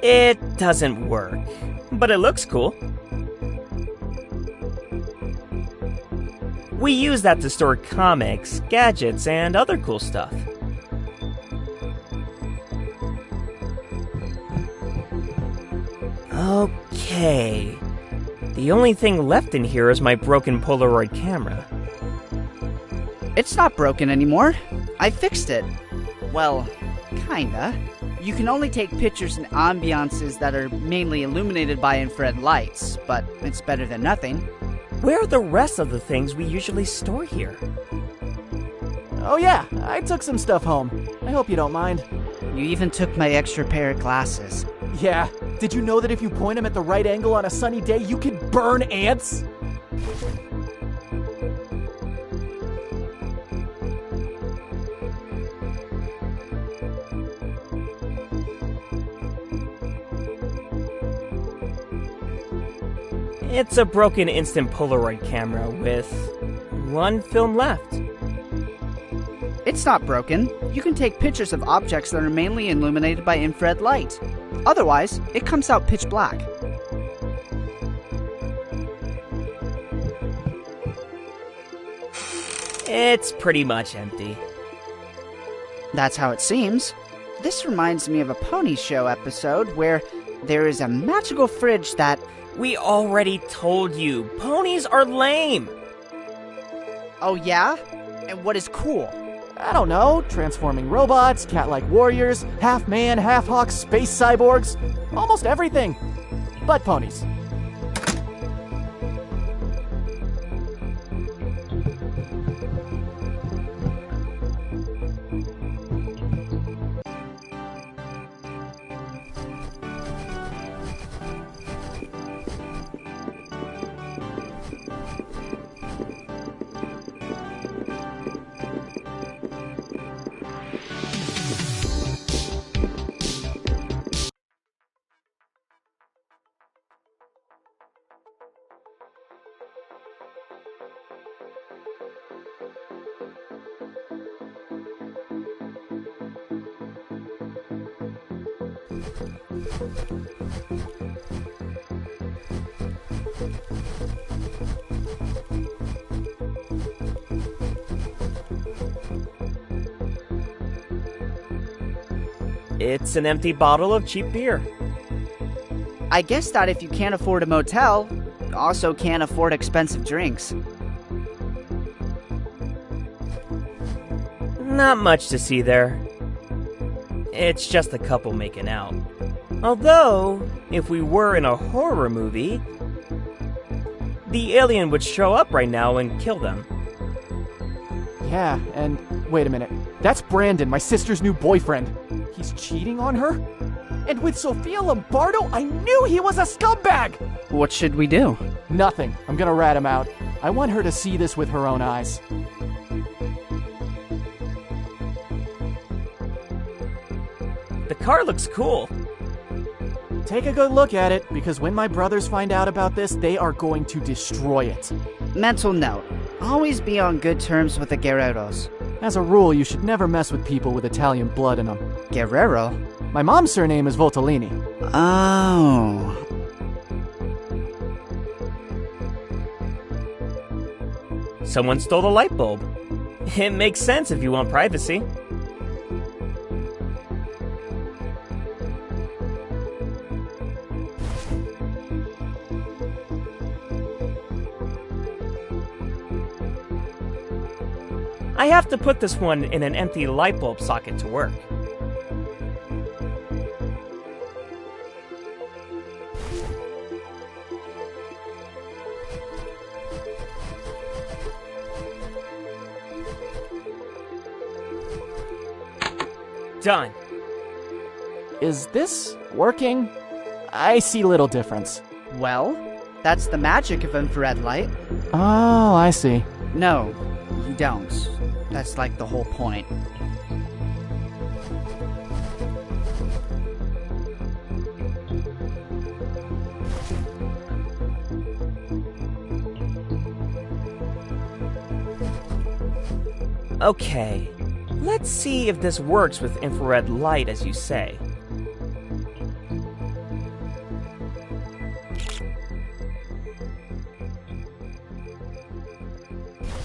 It doesn't work, but it looks cool. We use that to store comics, gadgets, and other cool stuff. Okay. The only thing left in here is my broken Polaroid camera. It's not broken anymore. I fixed it. Well, kinda. You can only take pictures in ambiances that are mainly illuminated by infrared lights, but it's better than nothing. Where are the rest of the things we usually store here? Oh yeah, I took some stuff home. I hope you don't mind. You even took my extra pair of glasses. Yeah, did you know that if you point them at the right angle on a sunny day, you can burn ants? It's a broken instant Polaroid camera with one film left. It's not broken. You can take pictures of objects that are mainly illuminated by infrared light. Otherwise, it comes out pitch black. It's pretty much empty. That's how it seems. This reminds me of a Pony Show episode where there is a magical fridge that... We already told you, ponies are lame! Oh yeah? And what is cool? I don't know, transforming robots, cat-like warriors, half man, half hawk, space cyborgs, almost everything. But ponies. It's an empty bottle of cheap beer. I guess that if you can't afford a motel, you also can't afford expensive drinks. Not much to see there. It's just a couple making out. Although, if we were in a horror movie, the alien would show up right now and kill them. Yeah, and wait a minute. That's Brandon, my sister's new boyfriend. He's cheating on her? And with Sophia Lombardo, I knew he was a scumbag! What should we do? Nothing. I'm gonna rat him out. I want her to see this with her own eyes. The car looks cool. Take a good look at it, because when my brothers find out about this, they are going to destroy it. Mental note. Always be on good terms with the Guerreros. As a rule, you should never mess with people with Italian blood in them. Guerrero? My mom's surname is Voltolini. Oh. Someone stole the light bulb. It makes sense if you want privacy. I have to put this one in an empty light bulb socket to work. Done. Is this Working? I see little difference. Well, that's the magic of infrared light. Oh, I see. No, you don't. That's like the whole point. Okay, let's see if this works with infrared light as you say.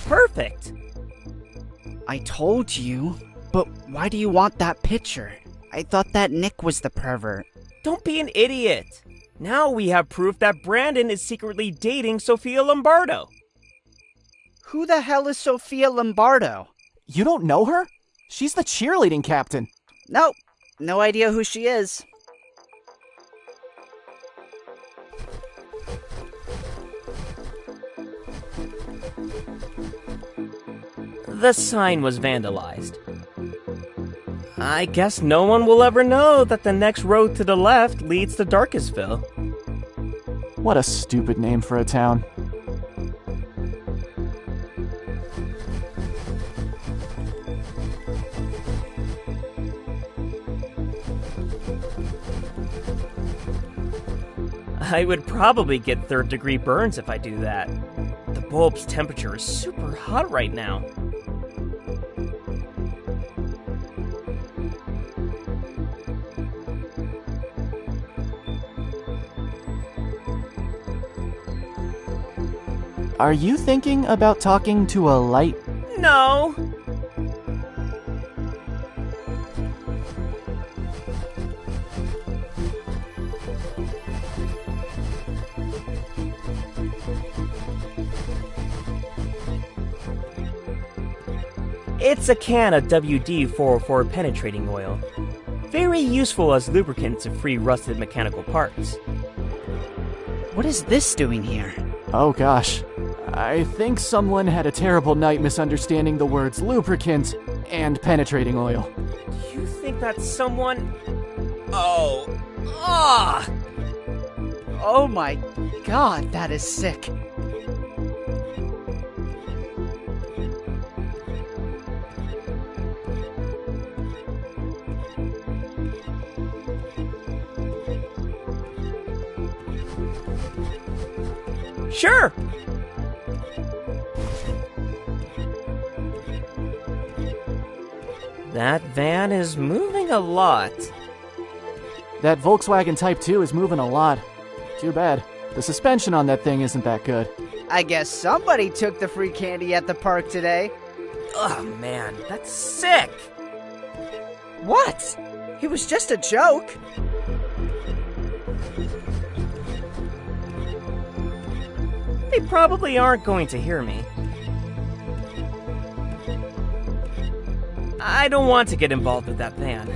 Perfect! I told you, but why do you want that picture? I thought that Nick was the pervert. Don't be an idiot! Now we have proof that Brandon is secretly dating Sophia Lombardo. Who the hell is Sophia Lombardo? You don't know her? She's the cheerleading captain. Nope, no idea who she is. The sign was vandalized. I guess no one will ever know that the next road to the left leads to Darkestville. What a stupid name for a town. I would probably get third-degree burns if I do that. The bulb's temperature is super hot right now. Are you thinking about talking to a light? No! It's a can of WD-404 penetrating oil. Very useful as lubricant to free rusted mechanical parts. What is this doing here? Oh gosh. I think someone had a terrible night misunderstanding the words lubricant and penetrating oil. Do you think that someone... Oh. Ah! Oh my god, that is sick. Sure! That van is moving a lot. That Volkswagen Type 2 is moving a lot. Too bad. The suspension on that thing isn't that good. I guess somebody took the free candy at the park today. Oh man, that's sick! What? It was just a joke. They probably aren't going to hear me. I don't want to get involved with that van.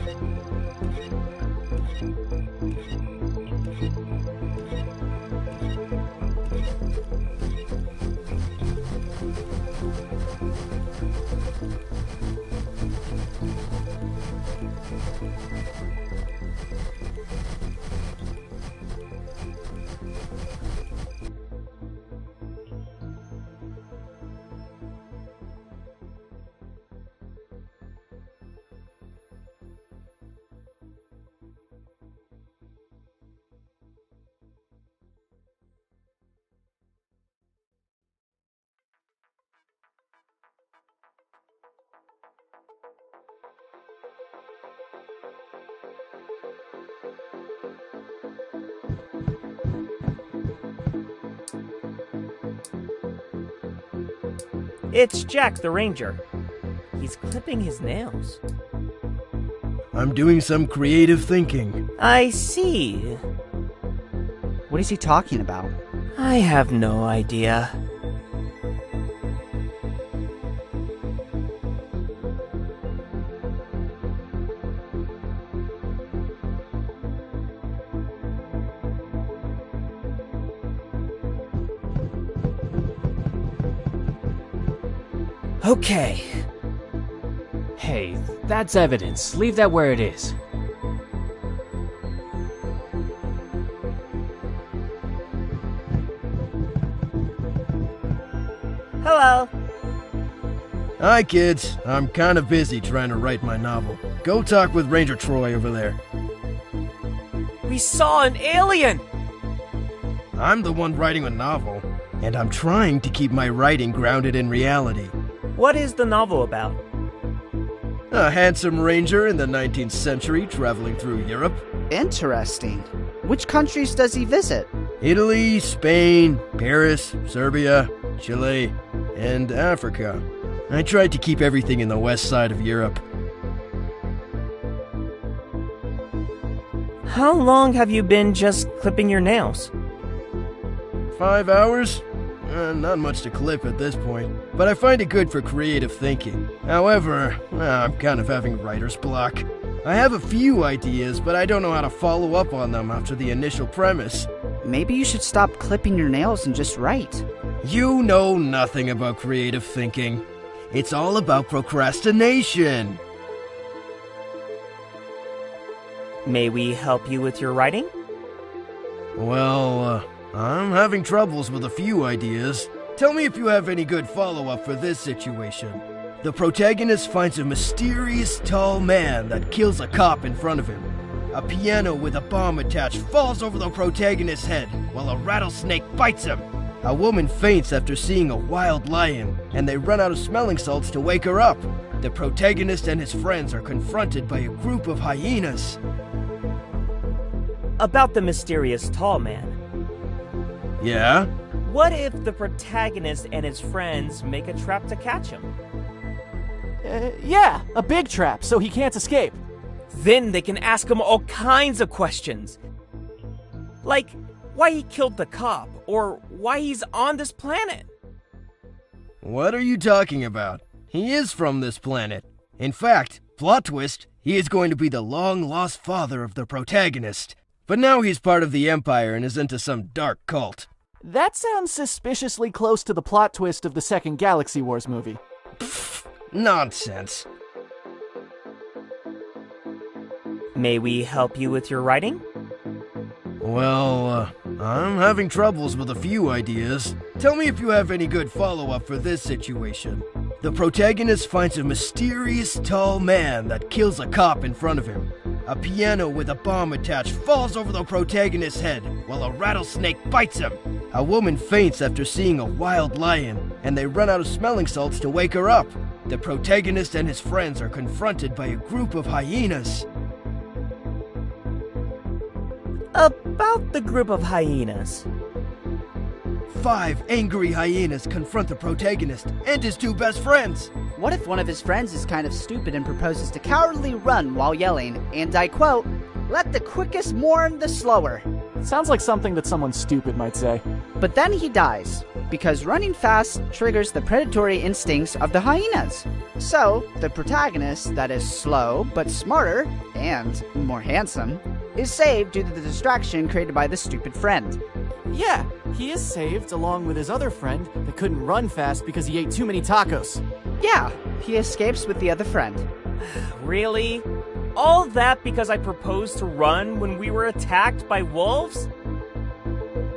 It's Jack the Ranger. He's clipping his nails. I'm doing some creative thinking. I see. What is he talking about? I have no idea. Okay. Hey, that's evidence. Leave that where it is. Hello. Hi, kids. I'm kind of busy trying to write my novel. Go talk with Ranger Troy over there. We saw an alien! I'm the one writing a novel, and I'm trying to keep my writing grounded in reality. What is the novel about? A handsome ranger in the 19th century traveling through Europe. Interesting. Which countries does he visit? Italy, Spain, Paris, Serbia, Chile, and Africa. I tried to keep everything in the west side of Europe. How long have you been just clipping your nails? 5 hours? Not much to clip at this point, but I find it good for creative thinking. However, I'm kind of having writer's block. I have a few ideas, but I don't know how to follow up on them after the initial premise. Maybe you should stop clipping your nails and just write. You know nothing about creative thinking. It's all about procrastination. May we help you with your writing? Well, I'm having troubles with a few ideas. Tell me if you have any good follow-up for this situation. The protagonist finds a mysterious tall man that kills a cop in front of him. A piano with a bomb attached falls over the protagonist's head while a rattlesnake bites him. A woman faints after seeing a wild lion, and they run out of smelling salts to wake her up. The protagonist and his friends are confronted by a group of hyenas. About the mysterious tall man. Yeah? What if the protagonist and his friends make a trap to catch him? Yeah, a big trap, so he can't escape. Then they can ask him all kinds of questions. Like, why he killed the cop, or why he's on this planet. What are you talking about? He is from this planet. In fact, plot twist, he is going to be the long-lost father of the protagonist. But now he's part of the Empire and is into some dark cult. That sounds suspiciously close to the plot twist of the second Galaxy Wars movie. Pfft, nonsense. May we help you with your writing? Well, I'm having troubles with a few ideas. Tell me if you have any good follow-up for this situation. The protagonist finds a mysterious tall man that kills a cop in front of him. A piano with a bomb attached falls over the protagonist's head while a rattlesnake bites him. A woman faints after seeing a wild lion, and they run out of smelling salts to wake her up. The protagonist and his friends are confronted by a group of hyenas. About the group of hyenas. 5 angry hyenas confront the protagonist and his 2 best friends. What if one of his friends is kind of stupid and proposes to cowardly run while yelling, and I quote, "Let the quickest mourn the slower"? Sounds like something that someone stupid might say. But then he dies, because running fast triggers the predatory instincts of the hyenas. So, the protagonist, that is slow but smarter, and more handsome, is saved due to the distraction created by the stupid friend. Yeah, he is saved along with his other friend that couldn't run fast because he ate too many tacos. Yeah, he escapes with the other friend. Really? All that because I proposed to run when we were attacked by wolves?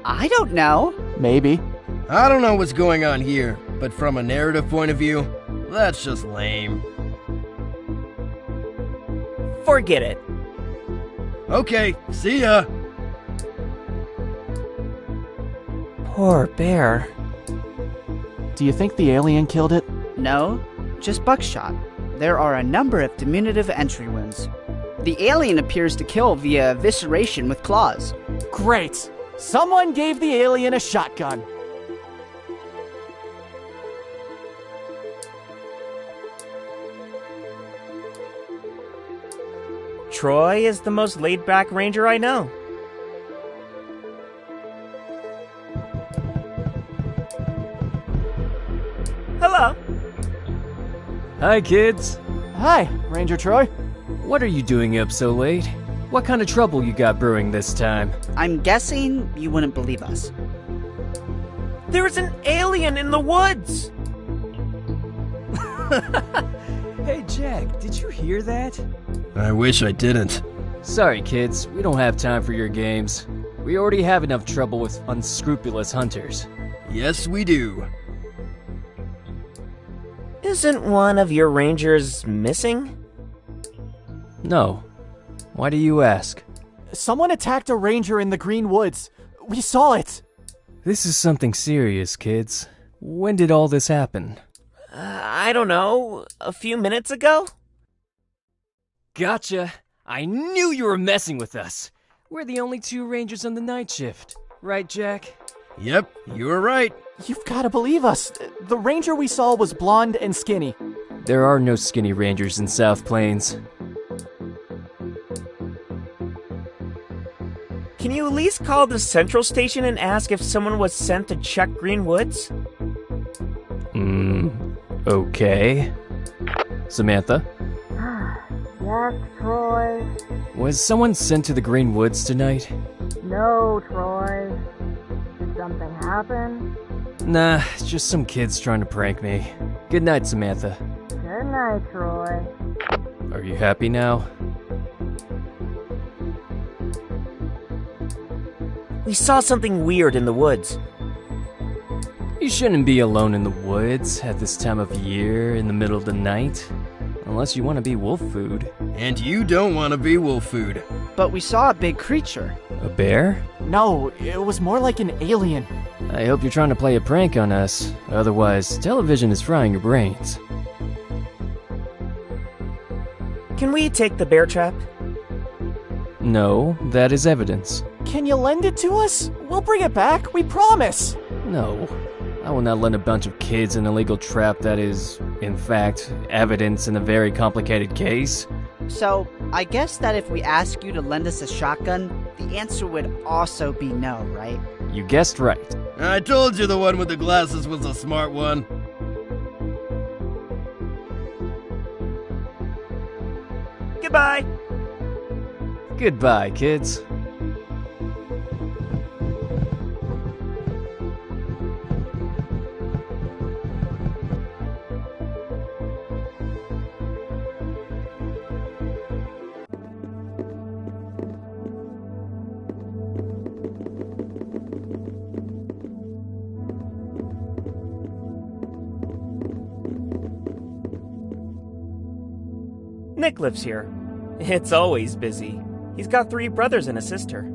I don't know. Maybe. I don't know what's going on here, but from a narrative point of view, that's just lame. Forget it. Okay, see ya. Poor bear. Do you think the alien killed it? No, just buckshot. There are a number of diminutive entry wounds. The alien appears to kill via evisceration with claws. Great! Someone gave the alien a shotgun. Troy is the most laid-back ranger I know. Hello. Hi, kids. Hi, Ranger Troy. What are you doing up so late? What kind of trouble you got brewing this time? I'm guessing you wouldn't believe us. There's an alien in the woods! Hey, Jack, did you hear that? I wish I didn't. Sorry, kids, we don't have time for your games. We already have enough trouble with unscrupulous hunters. Yes, we do. Isn't one of your rangers missing? No. Why do you ask? Someone attacked a ranger in the Green Woods. We saw it. This is something serious, kids. When did all this happen? I don't know. A few minutes ago? Gotcha. I knew you were messing with us. We're the only 2 rangers on the night shift. Right, Jack? Yep, you were right. You've got to believe us. The ranger we saw was blonde and skinny. There are no skinny rangers in South Plains. Can you at least call the central station and ask if someone was sent to check Green Woods? Okay. Samantha? Yes, Troy? Was someone sent to the Green Woods tonight? No, Troy. Did something happen? Nah, it's just some kids trying to prank me. Good night, Samantha. Good night, Troy. Are you happy now? We saw something weird in the woods. You shouldn't be alone in the woods at this time of year in the middle of the night. Unless you want to be wolf food. And you don't want to be wolf food. But we saw a big creature. A bear? No, it was more like an alien. I hope you're trying to play a prank on us. Otherwise, television is frying your brains. Can we take the bear trap? No, that is evidence. Can you lend it to us? We'll bring it back, we promise. No. I will not lend a bunch of kids an illegal trap that is, in fact, evidence in a very complicated case. So, I guess that if we ask you to lend us a shotgun, the answer would also be no, right? You guessed right. I told you the one with the glasses was a smart one. Goodbye. Goodbye, kids. Nick lives here. It's always busy. He's got 3 brothers and a sister.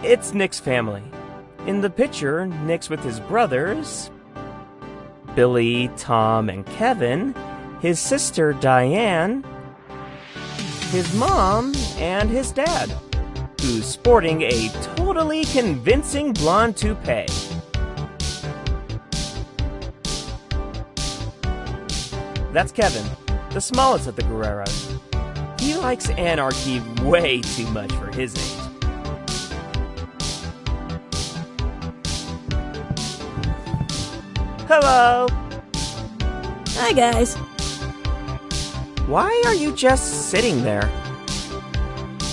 It's Nick's family. In the picture, Nick's with his brothers, Billy, Tom, and Kevin, his sister Diane, his mom, and his dad, who's sporting a totally convincing blonde toupee. That's Kevin, the smallest of the Guerreros. He likes anarchy way too much for his age. Hello! Hi, guys. Why are you just sitting there?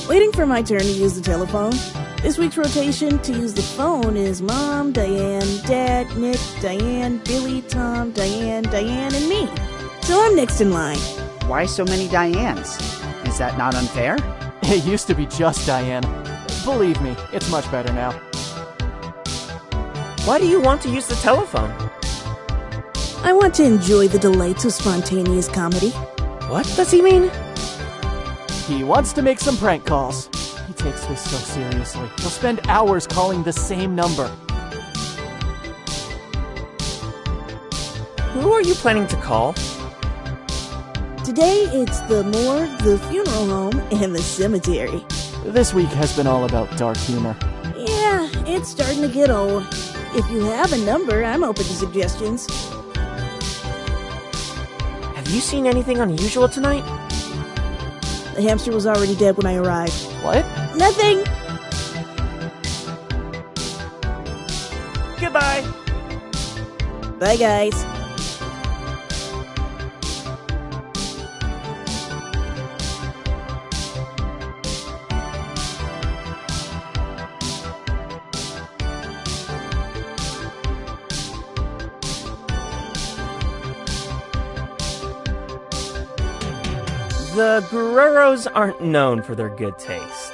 Waiting for my turn to use the telephone. This week's rotation to use the phone is Mom, Diane, Dad, Nick, Diane, Billy, Tom, Diane, and me. So I'm next in line. Why so many Dianes? Is that not unfair? It used to be just Diane. Believe me, it's much better now. Why do you want to use the telephone? I want to enjoy the delights of spontaneous comedy. What does he mean? He wants to make some prank calls. He takes this so seriously. He'll spend hours calling the same number. Who are you planning to call? Today it's the morgue, the funeral home, and the cemetery. This week has been all about dark humor. Yeah, it's starting to get old. If you have a number, I'm open to suggestions. Have you seen anything unusual tonight? The hamster was already dead when I arrived. What? Nothing! Goodbye! Bye, guys. The Guerreros aren't known for their good taste.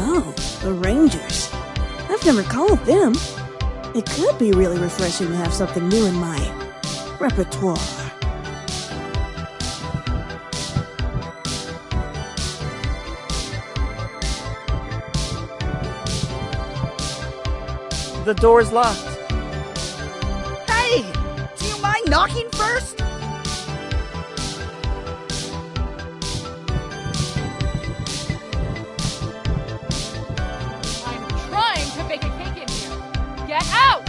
Oh, the Rangers. I've never called them. It could be really refreshing to have something new in my repertoire. The door's locked. Hey! Do you mind knocking first? Trying to bake a cake in here. Get out!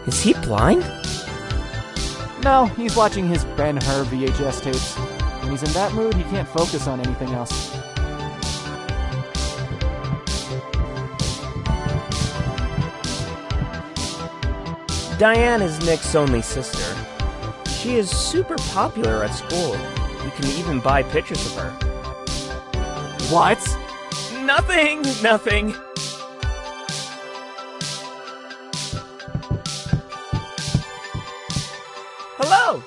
Is he blind? No, he's watching his Ben-Hur VHS tapes. When he's in that mood, he can't focus on anything else. Diane is Nick's only sister. She is super popular at school. You can even buy pictures of her. What? Nothing. Hello!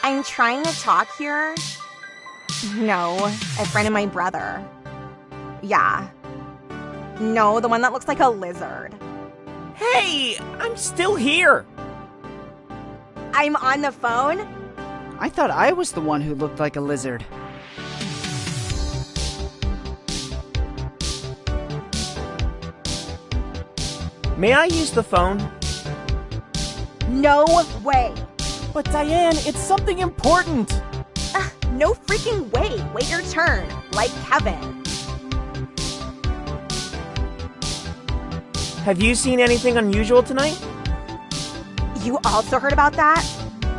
I'm trying to talk here. No, a friend of my brother. Yeah. No, the one that looks like a lizard. Hey, I'm still here. I'm on the phone? I thought I was the one who looked like a lizard. May I use the phone? No way. But Diane, it's something important. No freaking way. Wait your turn. Like Kevin. Have you seen anything unusual tonight? You also heard about that?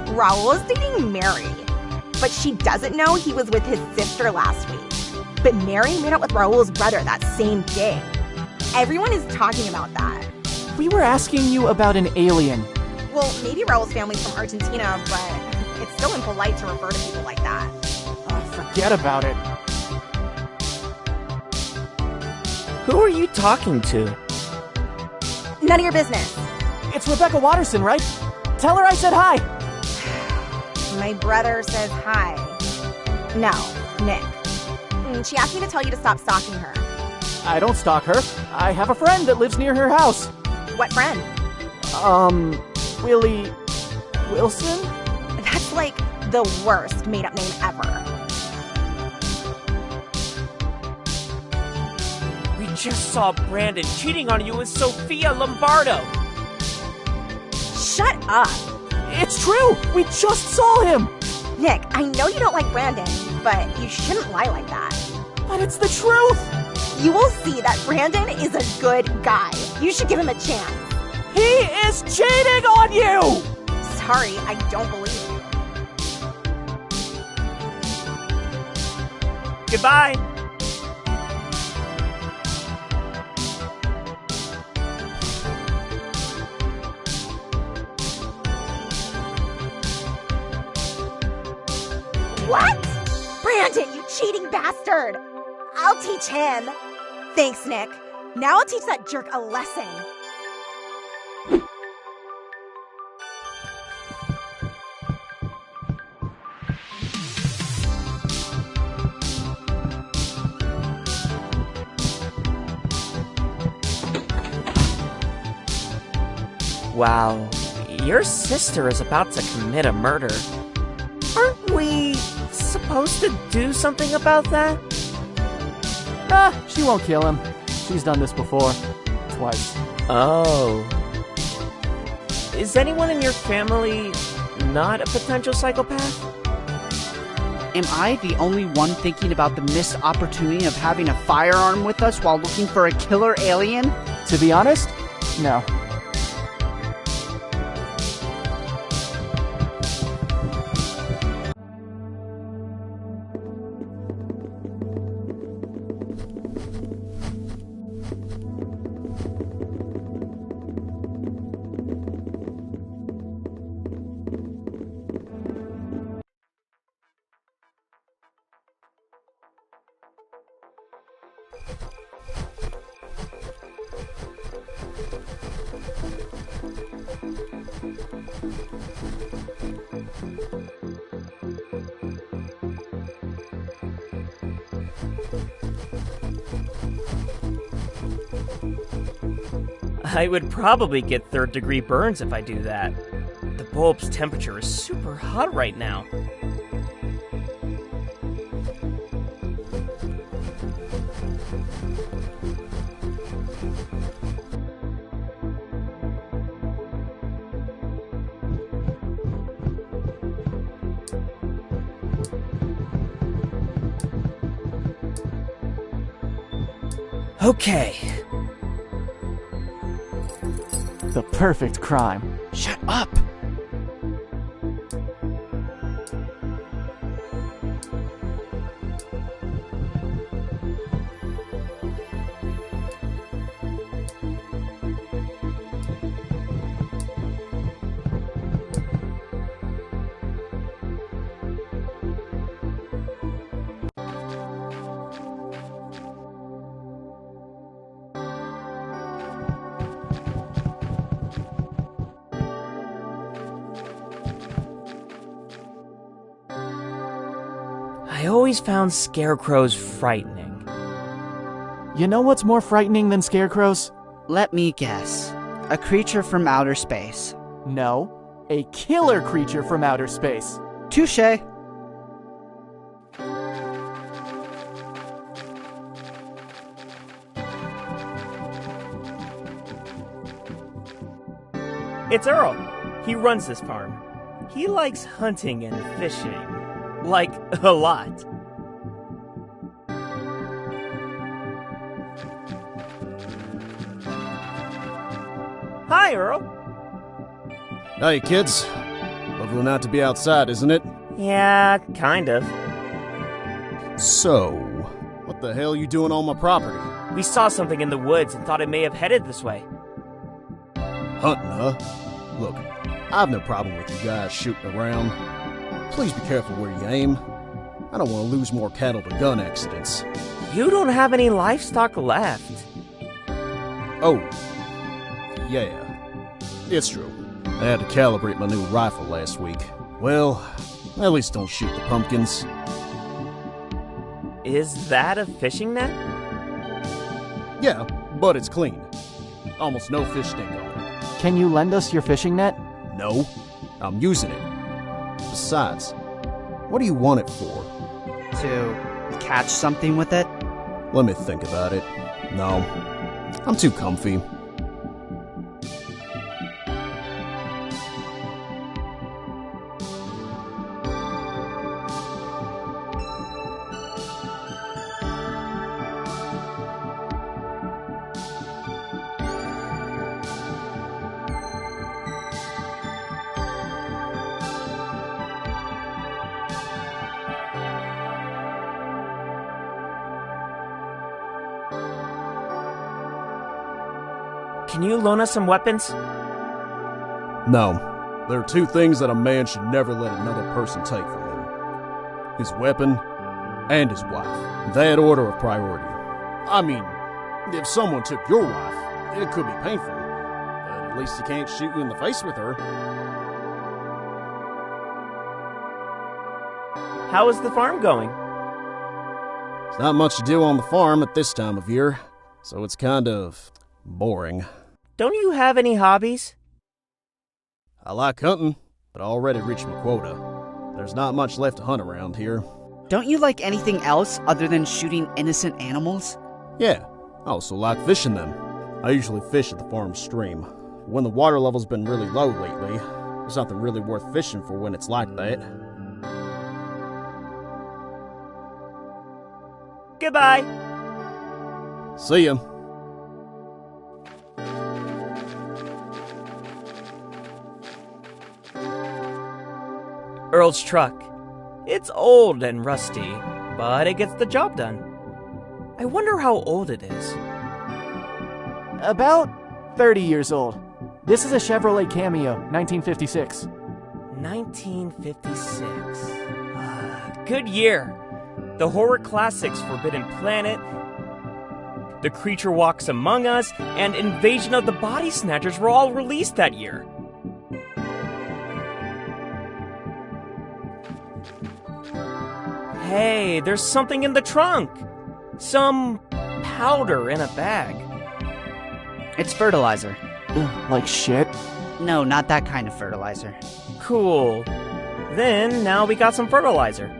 Raul is dating Mary. But she doesn't know he was with his sister last week. But Mary made out with Raul's brother that same day. Everyone is talking about that. We were asking you about an alien. Well, maybe Raul's family's from Argentina, but it's still impolite to refer to people like that. Forget about it. Who are you talking to? None of your business. It's Rebecca Watterson, right? Tell her I said hi. My brother says hi. No, Nick. She asked me to tell you to stop stalking her. I don't stalk her. I have a friend that lives near her house. What friend? Willie Wilson? That's like the worst made-up name ever. We just saw Brandon cheating on you with Sophia Lombardo. Shut up. It's true. We just saw him. Nick, I know you don't like Brandon, but you shouldn't lie like that. But it's the truth. You will see that Brandon is a good guy. You should give him a chance. He is cheating on you! Sorry, I don't believe it. Goodbye. What? Brandon, you cheating bastard! I'll teach him. Thanks, Nick. Now I'll teach that jerk a lesson. Wow, your sister is about to commit a murder. Aren't we supposed to do something about that? She won't kill him. She's done this before. Twice. Oh. Is anyone in your family not a potential psychopath? Am I the only one thinking about the missed opportunity of having a firearm with us while looking for a killer alien? To be honest, no. I would probably get third-degree burns if I do that. The bulb's temperature is super hot right now. Okay. The perfect crime. Shut up! I always found scarecrows frightening. You know what's more frightening than scarecrows? Let me guess. A creature from outer space. No, a killer creature from outer space. Touché. It's Earl. He runs this farm. He likes hunting and fishing. Like, a lot. Hi, Earl. Hey, kids. Lovely not to be outside, isn't it? Yeah, kind of. So, what the hell are you doing on my property? We saw something in the woods and thought it may have headed this way. Hunting, huh? Look, I've no problem with you guys shooting around. Please be careful where you aim. I don't want to lose more cattle to gun accidents. You don't have any livestock left. Oh, yeah. It's true. I had to calibrate my new rifle last week. Well, at least don't shoot the pumpkins. Is that a fishing net? Yeah, but it's clean. Almost no fish stink on it. Can you lend us your fishing net? No, I'm using it. Besides, what do you want it for? To catch something with it? Let me think about it. No, I'm too comfy. Can you loan us some weapons? No. There are two things that a man should never let another person take from him. His weapon and his wife. That order of priority. I mean, if someone took your wife, it could be painful. But at least he can't shoot you in the face with her. How is the farm going? There's not much to do on the farm at this time of year, so it's kind of boring. Don't you have any hobbies? I like hunting, but I already reached my quota. There's not much left to hunt around here. Don't you like anything else other than shooting innocent animals? Yeah, I also like fishing them. I usually fish at the farm stream. When the water level's been really low lately, there's nothing really worth fishing for when it's like that. Goodbye. See ya. Earl's truck. It's old and rusty, but it gets the job done. I wonder how old it is. About 30 years old. This is a Chevrolet Cameo, 1956. 1956. Good year. The horror classics Forbidden Planet, The Creature Walks Among Us, and Invasion of the Body Snatchers were all released that year. Hey, there's something in the trunk. Some powder in a bag. It's fertilizer. Like shit? No, not that kind of fertilizer. Cool. Then, now we got some fertilizer.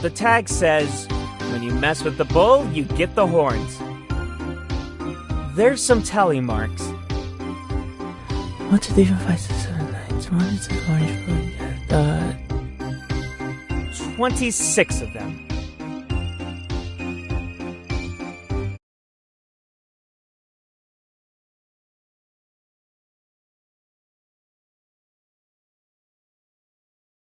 The tag says, when you mess with the bull, you get the horns. There's some tally marks. 1, 2, 3, 4, 5, 6, 7, 8, 1, 2, 3, 4, 5, 26 of them.